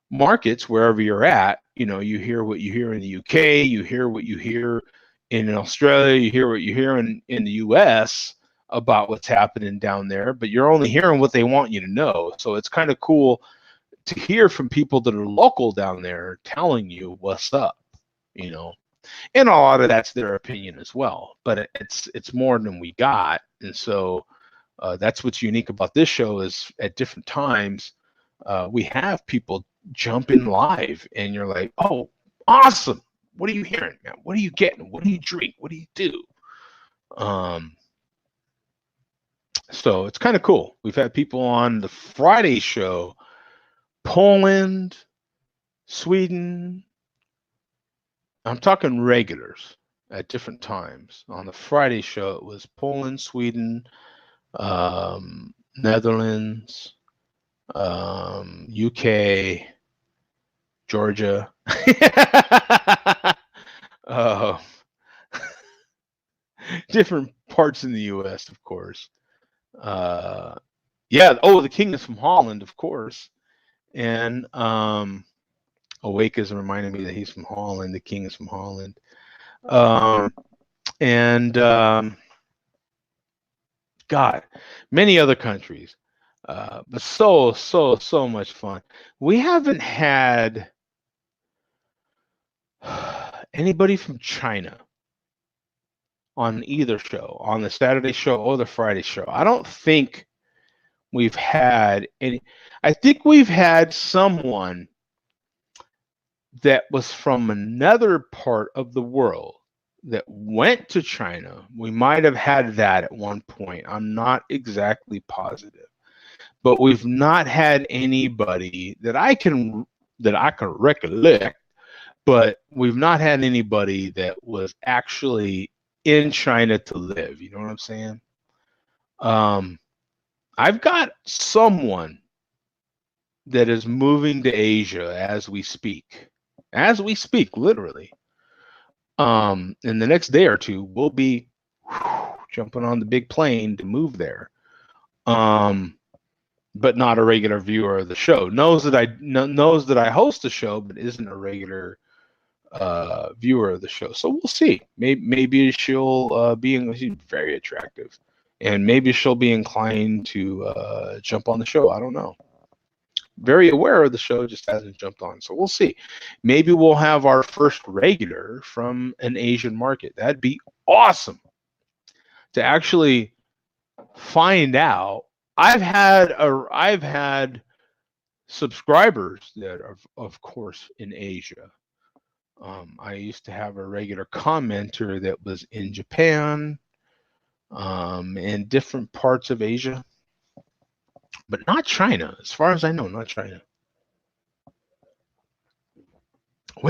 markets wherever you're at. You hear what you hear in the UK, you hear what you hear in Australia, you hear what you hear in the US about what's happening down there, but you're only hearing what they want you to know. So it's kind of cool to hear from people that are local down there telling you what's up, and a lot of that's their opinion as well, but it's more than we got. And so that's what's unique about this show is at different times we have people jump in live, and you're like, "Oh, awesome! What are you hearing, man? What are you getting? What do you drink? What do you do?" So it's kind of cool. We've had people on the Friday show, Poland, Sweden. I'm talking regulars at different times. On the Friday show, it was Poland, Sweden, Netherlands, UK, Georgia. Different parts in the U.S., of course. Yeah. Oh, the king is from Holland, of course. And Awake is reminding me that he's from Holland. The king is from Holland. And God, many other countries. But so much fun. We haven't had anybody from China on either show, on the Saturday show or the Friday show. I don't think we've had any. I think we've had someone that was from another part of the world that went to China. We might have had that at one point. I'm not exactly positive, but we've not had anybody that I can recollect. But we've not had anybody that was actually in China to live. You know what I'm saying? Um, I've got someone that is moving to Asia as we speak, literally. In the next day or two, we'll be jumping on the big plane to move there. But not a regular viewer of the show. Knows that I host the show, but isn't a regular viewer of the show. So we'll see. Maybe she'll she's very attractive, and maybe she'll be inclined to jump on the show. I don't know. Very aware of the show, just hasn't jumped on. So we'll see. Maybe we'll have our first regular from an Asian market. That'd be awesome to actually find out. I've had subscribers that are, of course, in Asia. I used to have a regular commenter that was in Japan, and different parts of Asia, but not China. As far as I know, not China.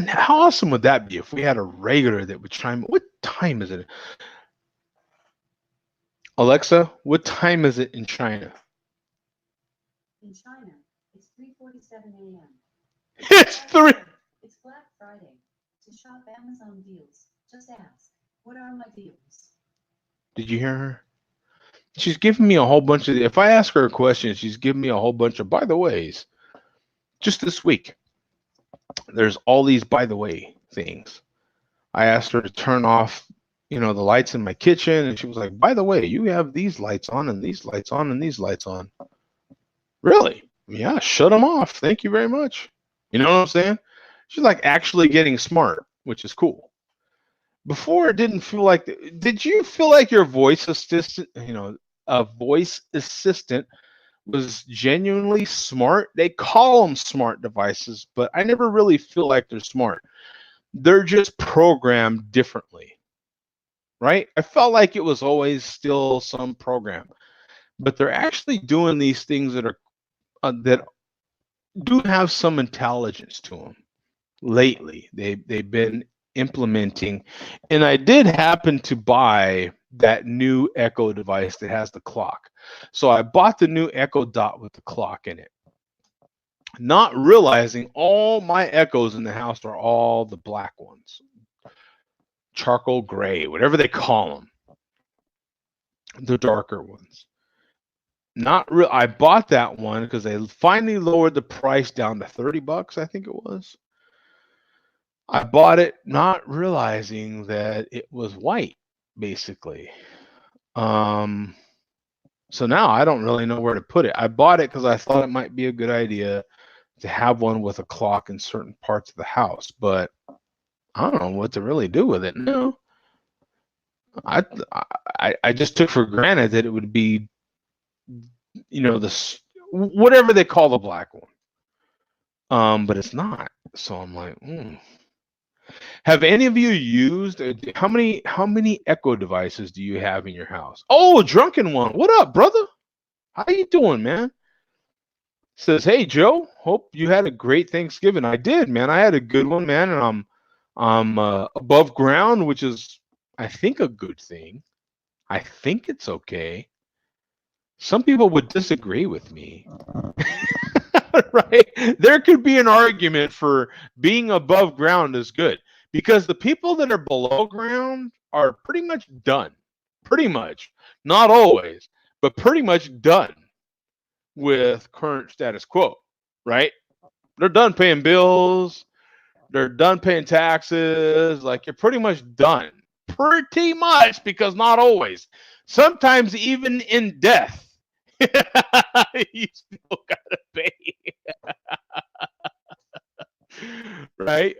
How awesome would that be if we had a regular that would chime? What time is it? Alexa, what time is it in China? In China, it's 3:47 a.m. It's 3. It's Black Friday. To shop Amazon deals, just ask, what are my deals? Did you hear her? She's giving me a whole bunch of. If I ask her a question, she's giving me a whole bunch of by the ways. Just this week, there's all these by the way things. I asked her to turn off, the lights in my kitchen, and she was like, by the way, you have these lights on and these lights on and these lights on. Really? Yeah, shut them off. Thank you very much. You know what I'm saying? She's like actually getting smart, which is cool. Before it didn't feel like. Did you feel like your voice assistant, a voice assistant was genuinely smart? They call them smart devices, but I never really feel like they're smart. They're just programmed differently, right? I felt like it was always still some program, but they're actually doing these things that do have some intelligence to them. Lately, they've been implementing, and I did happen to buy that new Echo device that has the clock. So I bought the new Echo Dot with the clock in it, not realizing all my Echoes in the house are all the black ones, charcoal gray, whatever they call them, the darker ones. Not real. I bought that one because they finally lowered the price down to $30, I think it was. I bought it not realizing that it was white, basically. So now I don't really know where to put it. I bought it because I thought it might be a good idea to have one with a clock in certain parts of the house, but I don't know what to really do with it. No, I just took for granted that it would be, this whatever they call the black one. But it's not. So I'm like, Have any of you used how many Echo devices do you have in your house? Oh, Drunken One. What up, brother? How you doing, man? Says, hey Joe, hope you had a great Thanksgiving. I did, man. I had a good one, man, and I'm above ground, which is I think a good thing. I think it's okay. Some people would disagree with me. Right? There could be an argument for being above ground is good, because the people that are below ground are pretty much done. Pretty much. Not always, but pretty much done with current status quo, right? They're done paying bills. They're done paying taxes. Like, you're pretty much done. Pretty much, because not always. Sometimes even in death, you still gotta pay. Right?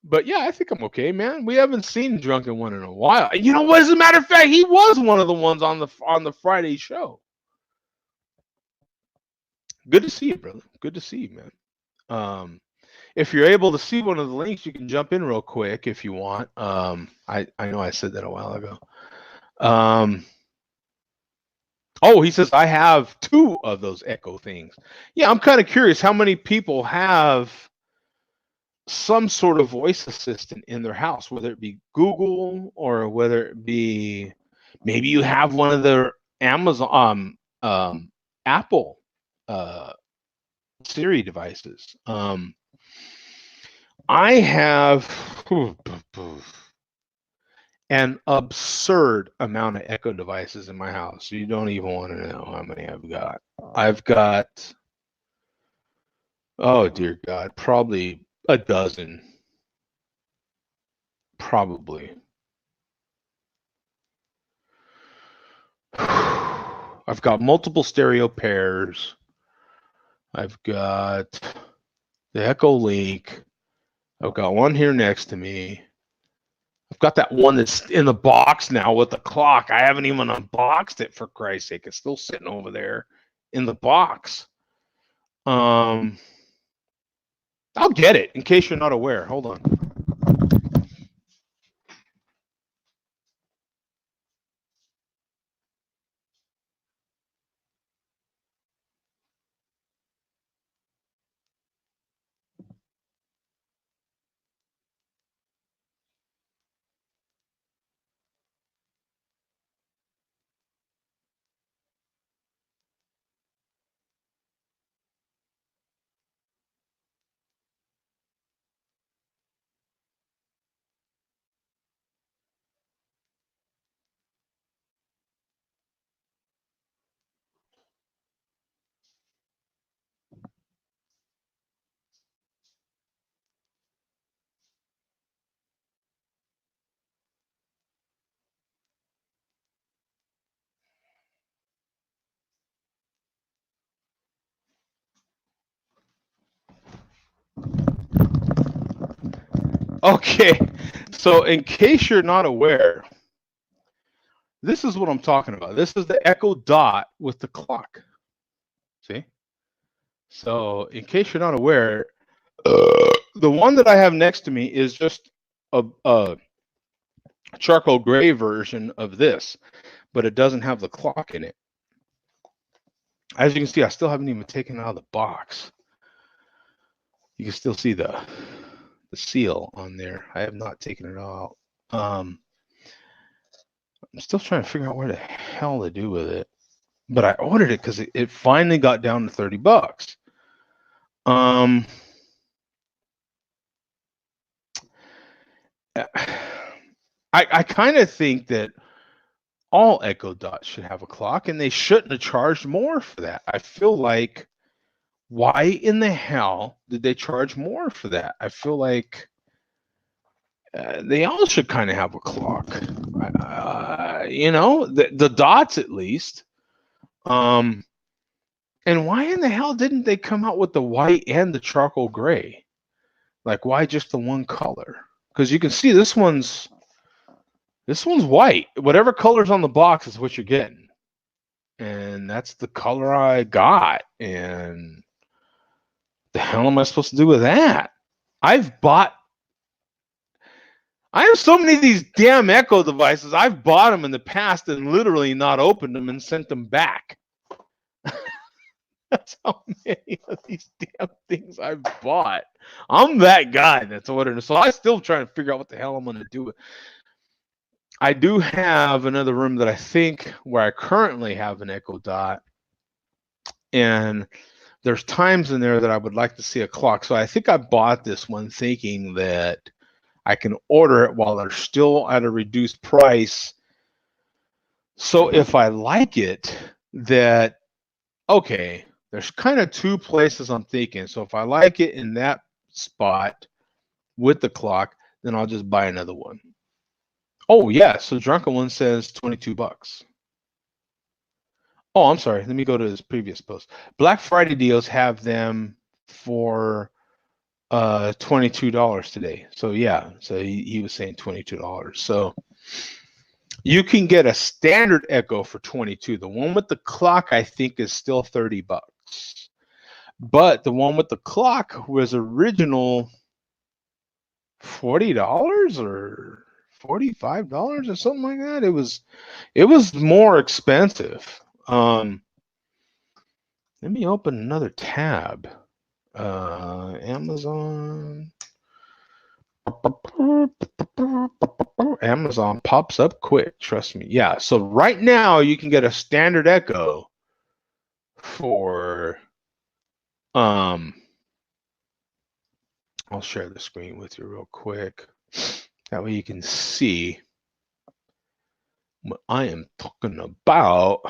But yeah, I think I'm okay, man. We haven't seen Drunken One in a while. You know what? As a matter of fact, he was one of the ones on the Friday show. Good to see you, brother. Good to see you, man. If you're able to see one of the links, you can jump in real quick if you want. I know I said that a while ago. Oh, he says I have 2 of those Echo things. Yeah, I'm kind of curious how many people have some sort of voice assistant in their house, whether it be Google or whether it be maybe you have one of their Amazon Apple Siri devices. I have an absurd amount of Echo devices in my house. You don't even want to know how many I've got. I've got, oh dear God, probably a dozen. Probably. I've got multiple stereo pairs. I've got the Echo Link. I've got one here next to me. I've got that one that's in the box now with the clock. I haven't even unboxed it, for Christ's sake. It's still sitting over there in the box. I'll get it in case you're not aware. Hold on. Okay, so in case you're not aware, this is what I'm talking about. This is the Echo Dot with the clock. See? So in case you're not aware, the one that I have next to me is just a charcoal gray version of this, but it doesn't have the clock in it. As you can see, I still haven't even taken it out of the box. You can still see the seal on there. I have not taken it out. I'm still trying to figure out where the hell to do with it. But I ordered it because it finally got down to $30. I kind of think that all Echo Dots should have a clock, and they shouldn't have charged more for that. I feel like, why in the hell did they charge more for that? I feel like they all should kind of have a clock. You know, the dots at least. And why in the hell didn't they come out with the white and the charcoal gray? Like, why just the one color? Because you can see this one's white. Whatever color's on the box is what you're getting. And that's the color I got. And the hell am I supposed to do with that? I have so many of these damn Echo devices. I've bought them in the past and literally not opened them and sent them back. That's how many of these damn things I've bought. I'm that guy that's ordering. So I still trying to figure out what the hell I'm going to do. I do have another room that I think where I currently have an Echo Dot. And there's times in there that I would like to see a clock. So I think I bought this one thinking that I can order it while they're still at a reduced price. So if I like it, that, okay, there's kind of 2 places I'm thinking. So if I like it in that spot with the clock, then I'll just buy another one. Oh, yeah. So Drunken One says $22. Oh, I'm sorry. Let me go to his previous post. Black Friday deals have them for $22 today. So yeah, so he was saying $22. So you can get a standard Echo for $22. The one with the clock, I think, is still $30. But the one with the clock was original $40 or $45 or something like that. It was more expensive. Let me open another tab. Amazon. Amazon pops up quick, trust me. Yeah, so right now you can get a standard Echo for I'll share the screen with you real quick. That way you can see what I am talking about.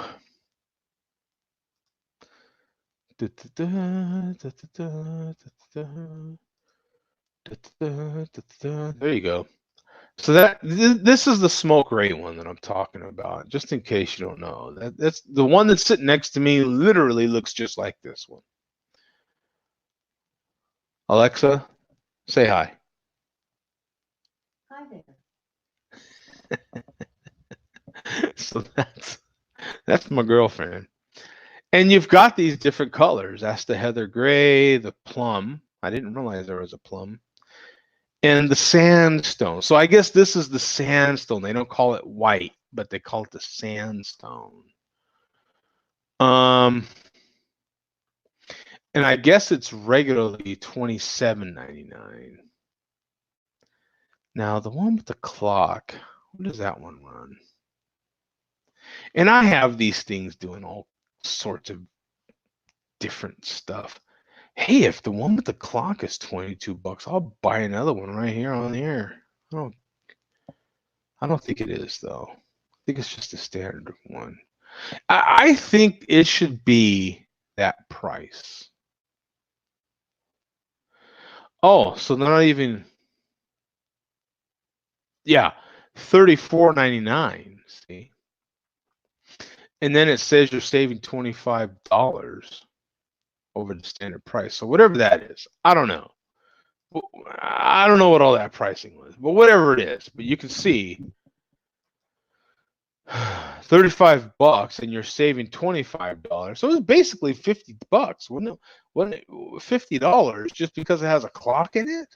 There you go. So this is the smoke ray one that I'm talking about. Just in case you don't know, that's the one that's sitting next to me. Literally looks just like this one. Alexa, say hi. Hi there. So that's my girlfriend. And you've got these different colors. That's the heather gray, the plum. I didn't realize there was a plum. And the sandstone. So I guess this is the sandstone. They don't call it white, but they call it the sandstone. And I guess it's regularly $27.99. Now the one with the clock, what does that one run? And I have these things doing all sorts of different stuff. Hey, if the one with the clock is $22, I'll buy another one right here on here. I don't think it is though. I think it's just a standard one. I think it should be that price. Oh, so they're not even. Yeah, $34.99. See, and then it says you're saving $25 over the standard price. So whatever that is, I don't know. I don't know what all that pricing was, but whatever it is, but you can see $35 and you're saving $25. So it's basically $50, wouldn't it? $50 just because it has a clock in it?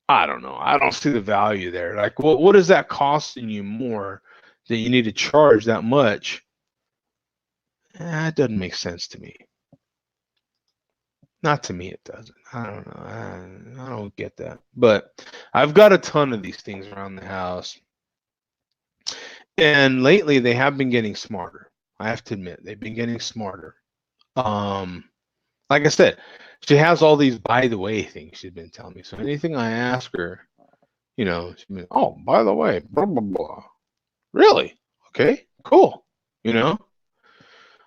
I don't know. I don't see the value there. Like, what is that costing you more that you need to charge that much? It doesn't make sense to me. Not to me, it doesn't. I don't know. I don't get that. But I've got a ton of these things around the house. And lately, they have been getting smarter. I have to admit, they've been getting smarter. Like I said, she has all these by the way things she's been telling me. So anything I ask her, you know, she's been, oh, by the way, blah, blah, blah. Really? Okay, cool. You know,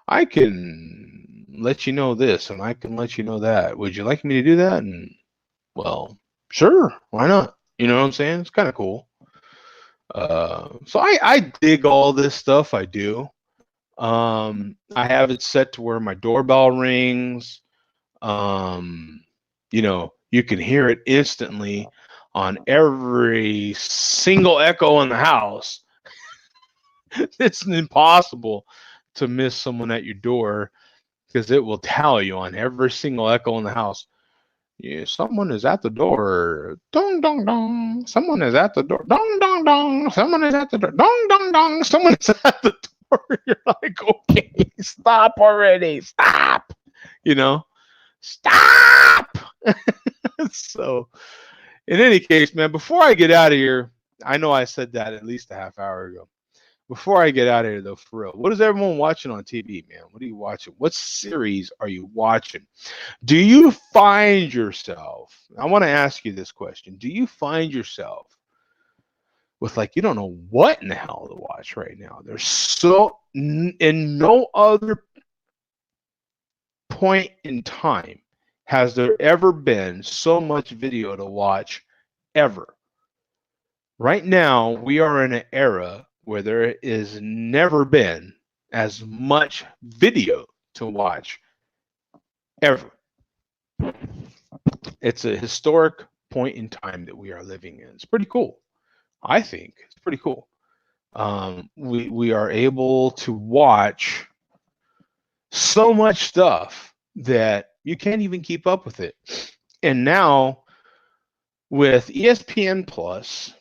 I can let you know this and I can let you know that. Would you like me to do that? And well, sure. Why not? You know what I'm saying? It's kind of cool. So I dig all this stuff. I do. I have it set to where my doorbell rings. You know, you can hear it instantly on every single Echo in the house. It's impossible to miss someone at your door because it will tell you on every single Echo in the house. Yeah, someone is at the door. Dong dong dong. Someone is at the door. Dong dong dong. Someone is at the door. Dong dong dong. Someone is at the door. You're like, okay, stop already. Stop. You know, stop. So, in any case, man, before I get out of here, I know I said that at least a half hour ago. Before I get out of here, though, for real, what is everyone watching on TV, man? What are you watching? What series are you watching? Do you find yourself, I want to ask you this question. Do you find yourself with like, you don't know what in the hell to watch right now? There's so, in no other point in time has there ever been so much video to watch ever. Right now, we are in an era where there is never been as much video to watch ever. It's a historic point in time that we are living in. It's pretty cool. I think it's pretty cool. We are able to watch so much stuff that you can't even keep up with it. And now with ESPN Plus,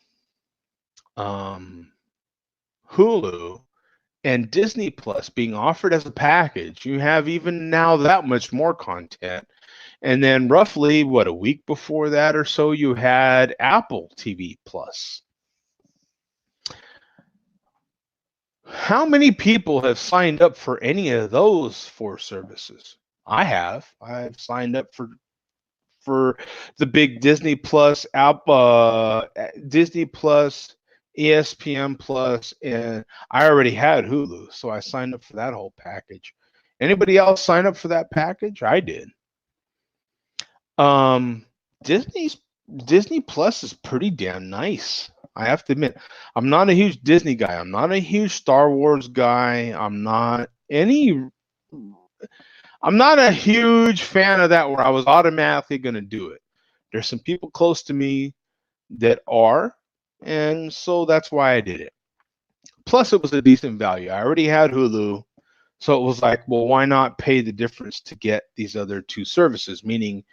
um, Hulu, and Disney Plus being offered as a package, you have even now that much more content. And then roughly what, a week before that or so, you had Apple TV Plus. How many people have signed up for any of those four services? I have. I've signed up for the big Disney Plus app, Disney Plus, ESPN Plus, and I already had Hulu, so I signed up for that whole package. Anybody else sign up for that package? I did. Um, Disney's Disney Plus is pretty damn nice. I have to admit, I'm not a huge Disney guy. I'm not a huge Star Wars guy. I'm not a huge fan of that where I was automatically going to do it. There's some people close to me that are, and so that's why I did it. Plus, it was a decent value. I already had Hulu, so it was like, well, why not pay the difference to get these other two services, meaning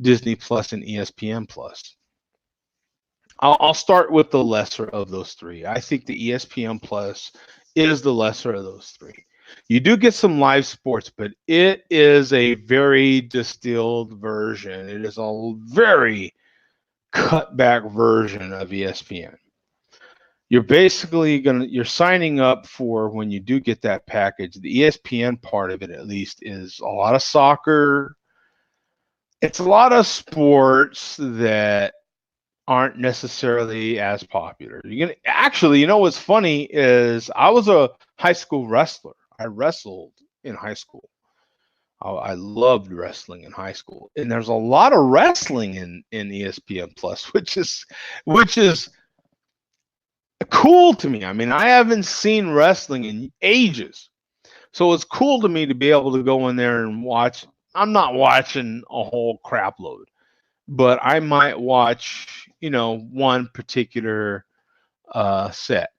Disney Plus and ESPN Plus. I'll start with the lesser of those three. I think the ESPN Plus is the lesser of those three. You do get some live sports, but it is a very distilled version. It is a very cut back version of ESPN. You're signing up for, when you do get that package, the ESPN part of it at least is a lot of soccer. It's a lot of sports that aren't necessarily as popular. You know what's funny is I was a high school wrestler. I wrestled in high school. I loved wrestling in high school, and there's a lot of wrestling in ESPN Plus, which is cool to me. I mean, I haven't seen wrestling in ages, so it's cool to me to be able to go in there and watch. I'm not watching a whole crap load, but I might watch, one particular set.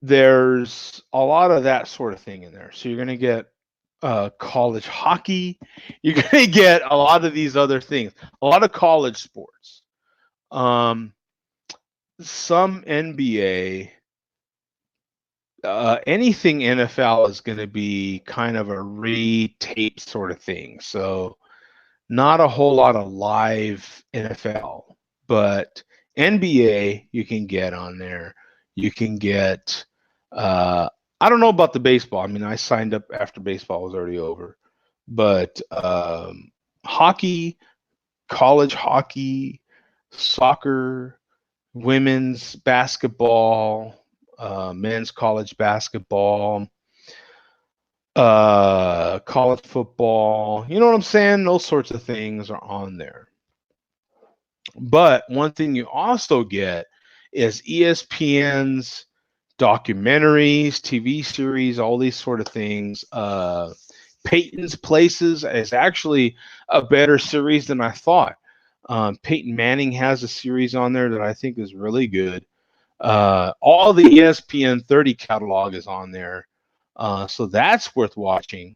There's a lot of that sort of thing in there. So you're going to get college hockey. You're going to get a lot of these other things, a lot of college sports, some NBA. Anything NFL is going to be kind of a re-tape sort of thing. So not a whole lot of live NFL, but NBA you can get on there. You can get, I don't know about the baseball. I mean, I signed up after baseball was already over, but hockey, college hockey, soccer, women's basketball, men's college basketball, college football, you know what I'm saying? Those sorts of things are on there. But one thing you also get is ESPN's documentaries, TV series, all these sort of things. Peyton's Places is actually a better series than I thought. Peyton Manning has a series on there that I think is really good. All the ESPN 30 catalog is on there. So that's worth watching.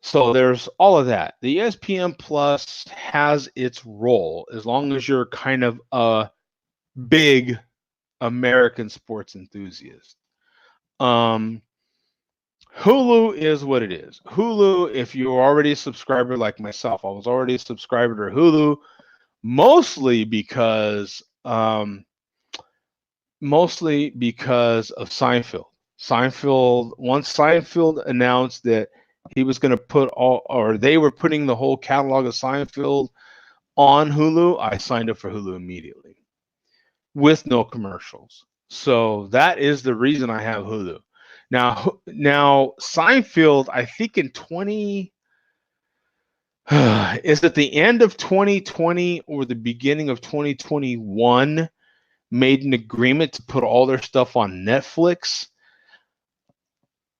So there's all of that. The ESPN Plus has its role as long as you're kind of a big American sports enthusiast. Hulu is what it is. Hulu, if you're already a subscriber like myself, I was already a subscriber to Hulu, mostly because of Seinfeld. Once Seinfeld announced that he was going to they were putting the whole catalog of Seinfeld on Hulu, I signed up for Hulu immediately with no commercials. So that is the reason I have Hulu. Now Seinfeld, I think is it the end of 2020 or the beginning of 2021, made an agreement to put all their stuff on Netflix.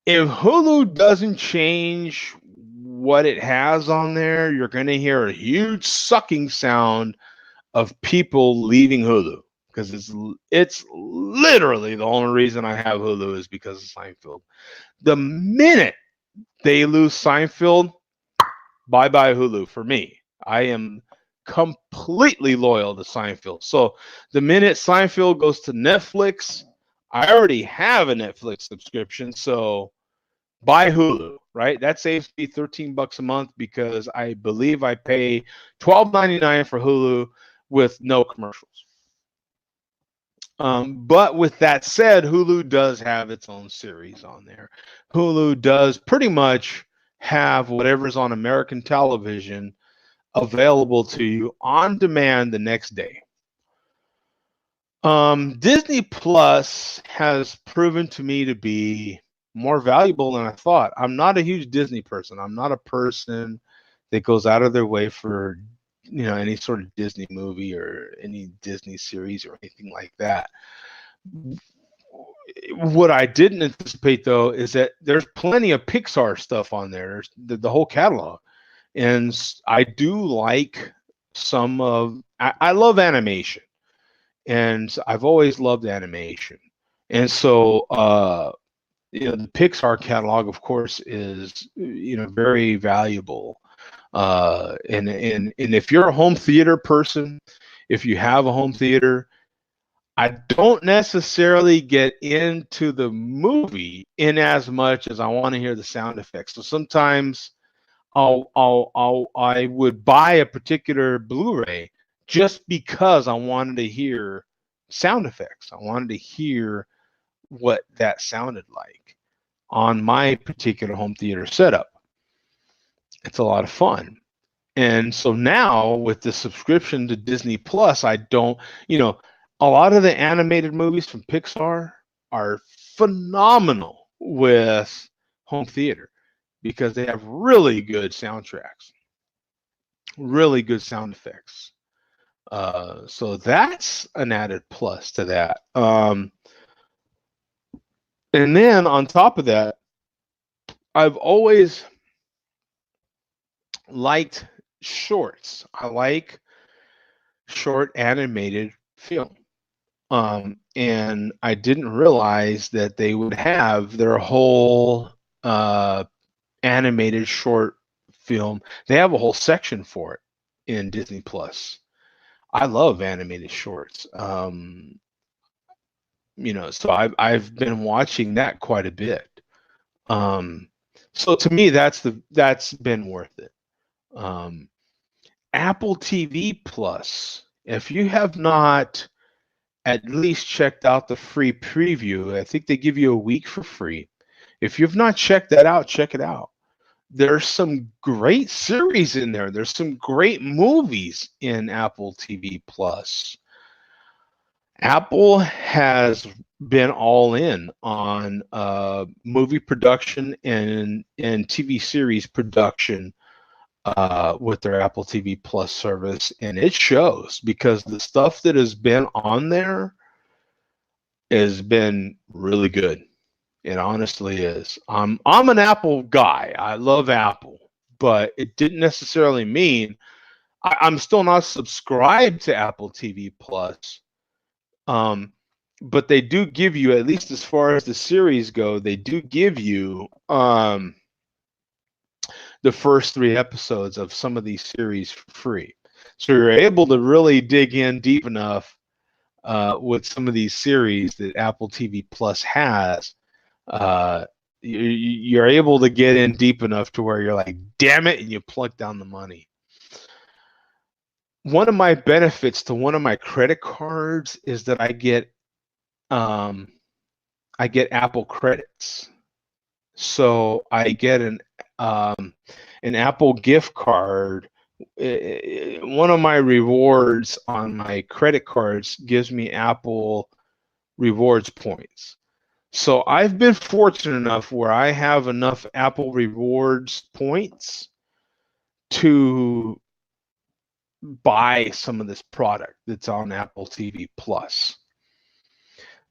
If Hulu doesn't change what it has on there, you're going to hear a huge sucking sound of people leaving Hulu, because it's literally the only reason I have Hulu is because of Seinfeld. The minute they lose Seinfeld, bye bye Hulu for me. I am completely loyal to Seinfeld. So the minute Seinfeld goes to Netflix, I already have a Netflix subscription, so buy Hulu, right? That saves me $13 a month because I believe I pay $12.99 for Hulu with no commercials. But with that said, Hulu does have its own series on there. Hulu does pretty much have whatever's on American television available to you on demand the next day. Disney Plus has proven to me to be more valuable than I thought. I'm not a huge Disney person. I'm not a person that goes out of their way for any sort of Disney movie or any Disney series or anything like that. What I didn't anticipate though is that there's plenty of Pixar stuff on there. There's the whole catalog, and I do like some of. I love animation, and I've always loved animation, and so the Pixar catalog, of course, is very valuable. And if you're a home theater person, if you have a home theater, I don't necessarily get into the movie in as much as I want to hear the sound effects. So sometimes I would buy a particular Blu-ray just because I wanted to hear sound effects. I wanted to hear what that sounded like on my particular home theater setup. It's a lot of fun. And so now with the subscription to Disney Plus, I don't, a lot of the animated movies from Pixar are phenomenal with home theater because they have really good soundtracks, really good sound effects. So that's an added plus to that. And then on top of that, I've always liked shorts. I like short animated film. And I didn't realize that they would have their whole animated short film. They have a whole section for it in Disney Plus. I love animated shorts. So I've been watching that quite a bit. So to me, that's been worth it. Apple TV Plus. If you have not at least checked out the free preview, I think they give you a week for free. If you've not checked that out, check it out. There's some great series in there. There's some great movies in Apple TV Plus. Apple has been all in on movie production and TV series production with their Apple TV Plus service, and it shows because the stuff that has been on there has been really good. It honestly is. I'm an Apple guy. I love Apple, but it didn't necessarily mean I'm still not subscribed to Apple TV Plus. But they do give you, at least as far as the series go, they do give you the first 3 episodes of some of these series for free. So you're able to really dig in deep enough with some of these series that Apple TV Plus has. You're able to get in deep enough to where you're like, damn it, and you plunk down the money. One of my benefits to one of my credit cards is that I get Apple credits. So I get an Apple gift card. One of my rewards on my credit cards gives me Apple rewards points. So I've been fortunate enough where I have enough Apple rewards points to buy some of this product that's on Apple TV Plus.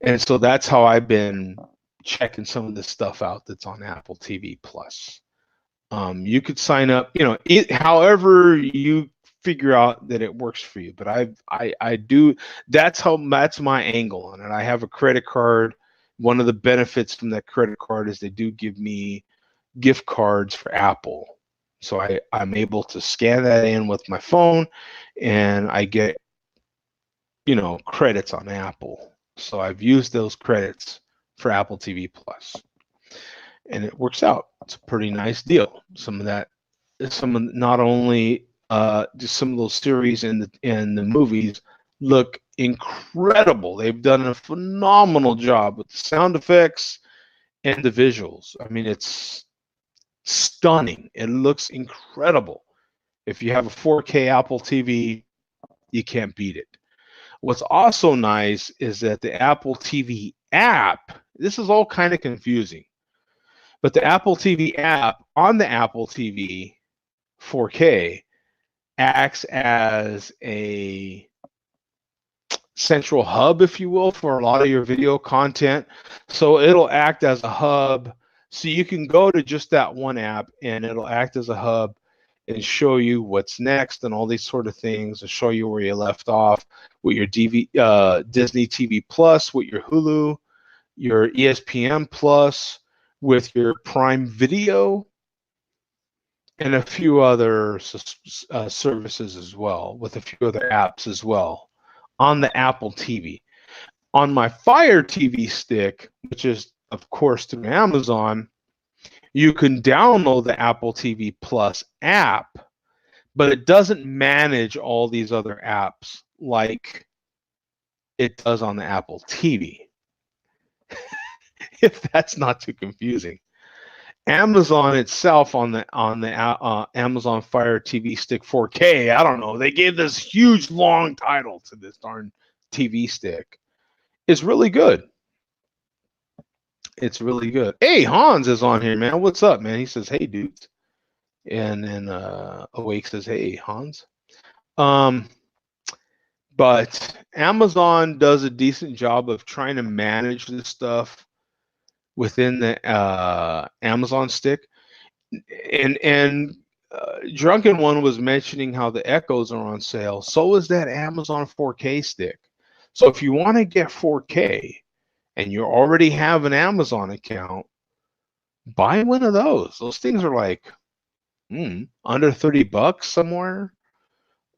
And so that's how I've been checking some of this stuff out that's on Apple TV Plus. You could sign up, however you figure out that it works for you. But I do. That's my angle on it. I have a credit card. One of the benefits from that credit card is they do give me gift cards for Apple. So I'm able to scan that in with my phone, and I get, credits on Apple. So I've used those credits for Apple TV Plus, and it works out. It's a pretty nice deal. Not only just some of those series and the movies look incredible. They've done a phenomenal job with the sound effects and the visuals. I mean, it's stunning. It looks incredible. If you have a 4K Apple TV, you can't beat it. What's also nice is that the Apple TV app, this is all kind of confusing, but the Apple TV app on the Apple TV 4K acts as a central hub, if you will, for a lot of your video content. So it'll act as a hub. So you can go to just that one app and it'll act as a hub and show you what's next and all these sort of things, and show you where you left off with your Disney TV Plus, with your Hulu, your ESPN Plus, with your Prime Video, and a few other services as well, with a few other apps as well on the Apple TV. On my Fire TV stick, which is, of course, through Amazon, you can download the Apple TV Plus app, but it doesn't manage all these other apps like it does on the Apple TV. If that's not too confusing. Amazon itself on the Amazon Fire TV Stick 4K, I don't know, they gave this huge long title to this darn TV stick. It's really good. It's really good. Hey, Hans is on here, man. What's up, man? He says, hey, dudes. And then Awake says, hey, Hans. But Amazon does a decent job of trying to manage this stuff within the Amazon stick. And Drunken One was mentioning how the Echoes are on sale. So is that Amazon 4K stick. So if you want to get 4K, and you already have an Amazon account, buy one of those. Those things are like under $30 somewhere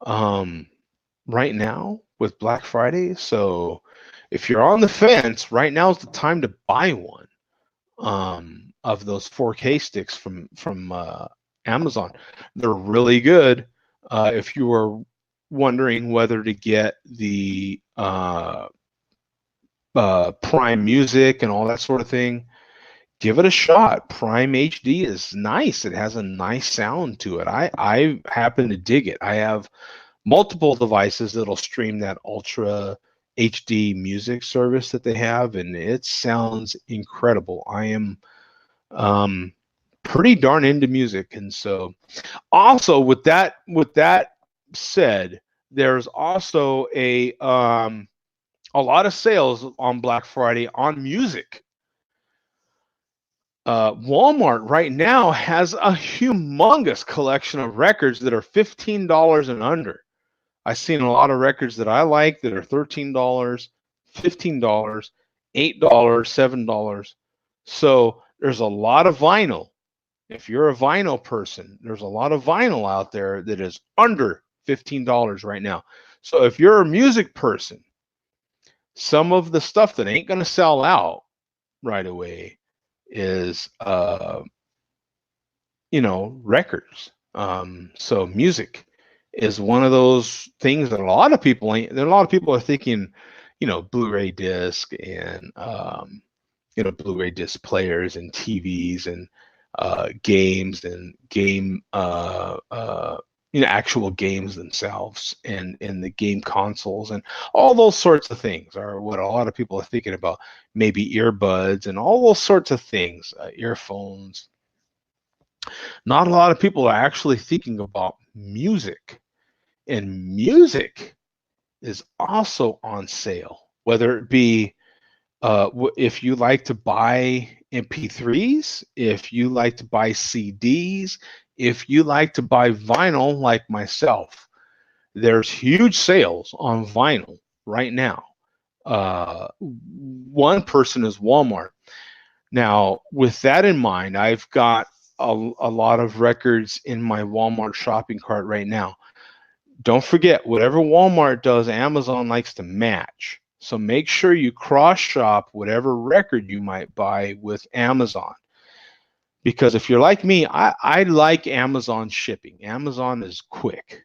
right now with Black Friday. So if you're on the fence, right now is the time to buy one of those 4K sticks from Amazon. They're really good. If you were wondering whether to get the Prime Music and all that sort of thing, give it a shot. Prime HD is nice. It has a nice sound to it. I happen to dig it. I have multiple devices that'll stream that Ultra HD music service that they have, and it sounds incredible. I am pretty darn into music. And so also with that said, there's also a lot of sales on Black Friday on music. Walmart right now has a humongous collection of records that are $15 and under. I've seen a lot of records that I like that are $13, $15, $8, $7. So there's a lot of vinyl. If you're a vinyl person, there's a lot of vinyl out there that is under $15 right now. So if you're a music person, some of the stuff that ain't going to sell out right away is, records. So music is one of those things that a lot of people are thinking, Blu-ray disc and, Blu-ray disc players and TVs and games and actual games themselves and the game consoles and all those sorts of things are what a lot of people are thinking about. Maybe earbuds and all those sorts of things, earphones. Not a lot of people are actually thinking about music, and music is also on sale, whether it be if you like to buy MP3s, if you like to buy CDs, if you like to buy vinyl like myself. there's huge sales on vinyl right now. One person is Walmart. Now, with that in mind, I've got a lot of records in my Walmart shopping cart right now. Don't forget, whatever Walmart does, Amazon likes to match. So make sure you cross shop whatever record you might buy with Amazon. Because if you're like me, I like Amazon shipping. Amazon is quick.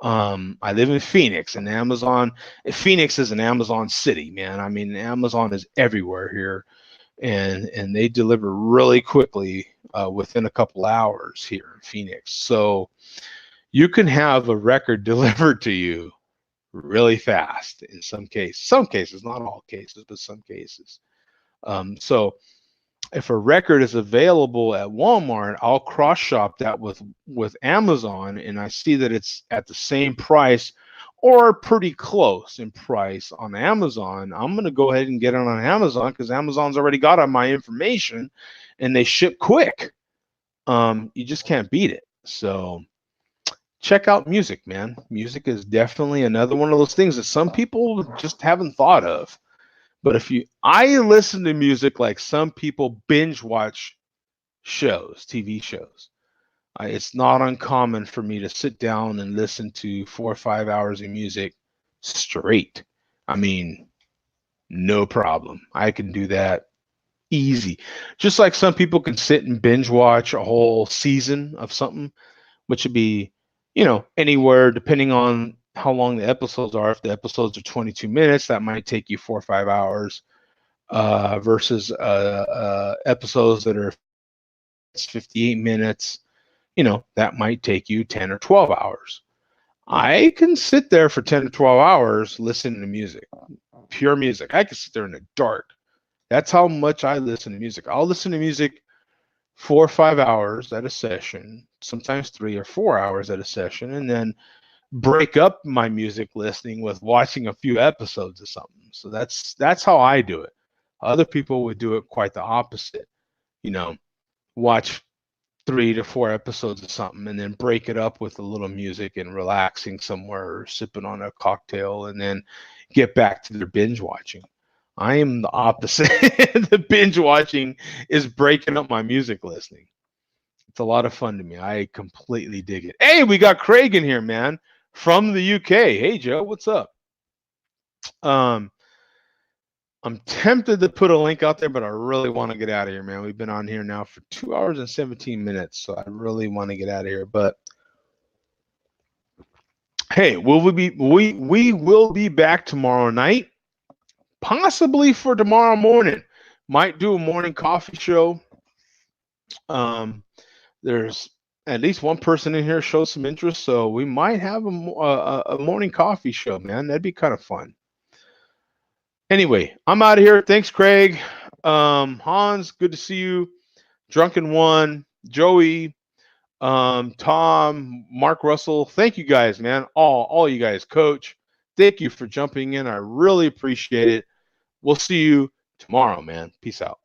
I live in Phoenix, and Phoenix is an Amazon city, man. I mean, Amazon is everywhere here, and they deliver really quickly within a couple hours here in Phoenix. So you can have a record delivered to you really fast in some cases, not all cases, but some cases. So if a record is available at Walmart, I'll cross shop that with Amazon, and I see that it's at the same price or pretty close in price on Amazon. I'm going to go ahead and get it on Amazon because Amazon's already got all my information and they ship quick. You just can't beat it. So check out music, man. Music is definitely another one of those things that some people just haven't thought of. But I listen to music like some people binge watch shows, TV shows. It's not uncommon for me to sit down and listen to 4 or 5 hours of music straight. I mean, no problem. I can do that easy. Just like some people can sit and binge watch a whole season of something, which would be, anywhere depending on how long the episodes are. If the episodes are 22 minutes, that might take you 4 or 5 hours versus episodes that are 58 minutes, that might take you 10 or 12 hours. I can sit there for 10 or 12 hours listening to music, pure music. I can sit there in the dark. That's how much I listen to music. I'll listen to music 4 or 5 hours at a session, sometimes 3 or 4 hours at a session, and then break up my music listening with watching a few episodes of something. So that's how I do it. Other people would do it quite the opposite. Watch 3 to 4 episodes of something and then break it up with a little music and relaxing somewhere or sipping on a cocktail and then get back to their binge watching. I am the opposite. The binge watching is breaking up my music listening. It's a lot of fun to me. I completely dig it. Hey, we got Craig in here, man, from the UK. Hey, Joe, what's up? I'm tempted to put a link out there, but I really want to get out of here, man. We've been on here now for 2 hours and 17 minutes, so I really want to get out of here. But hey, we will be back tomorrow night, possibly for tomorrow morning. Might do a morning coffee show. There's at least one person in here shows some interest, so we might have a morning coffee show, man. That'd be kind of fun. Anyway, I'm out of here. Thanks, Craig. Hans, good to see you. Drunken One, Joey, Tom, Mark Russell. Thank you guys, man. All you guys. Coach, thank you for jumping in. I really appreciate it. We'll see you tomorrow, man. Peace out.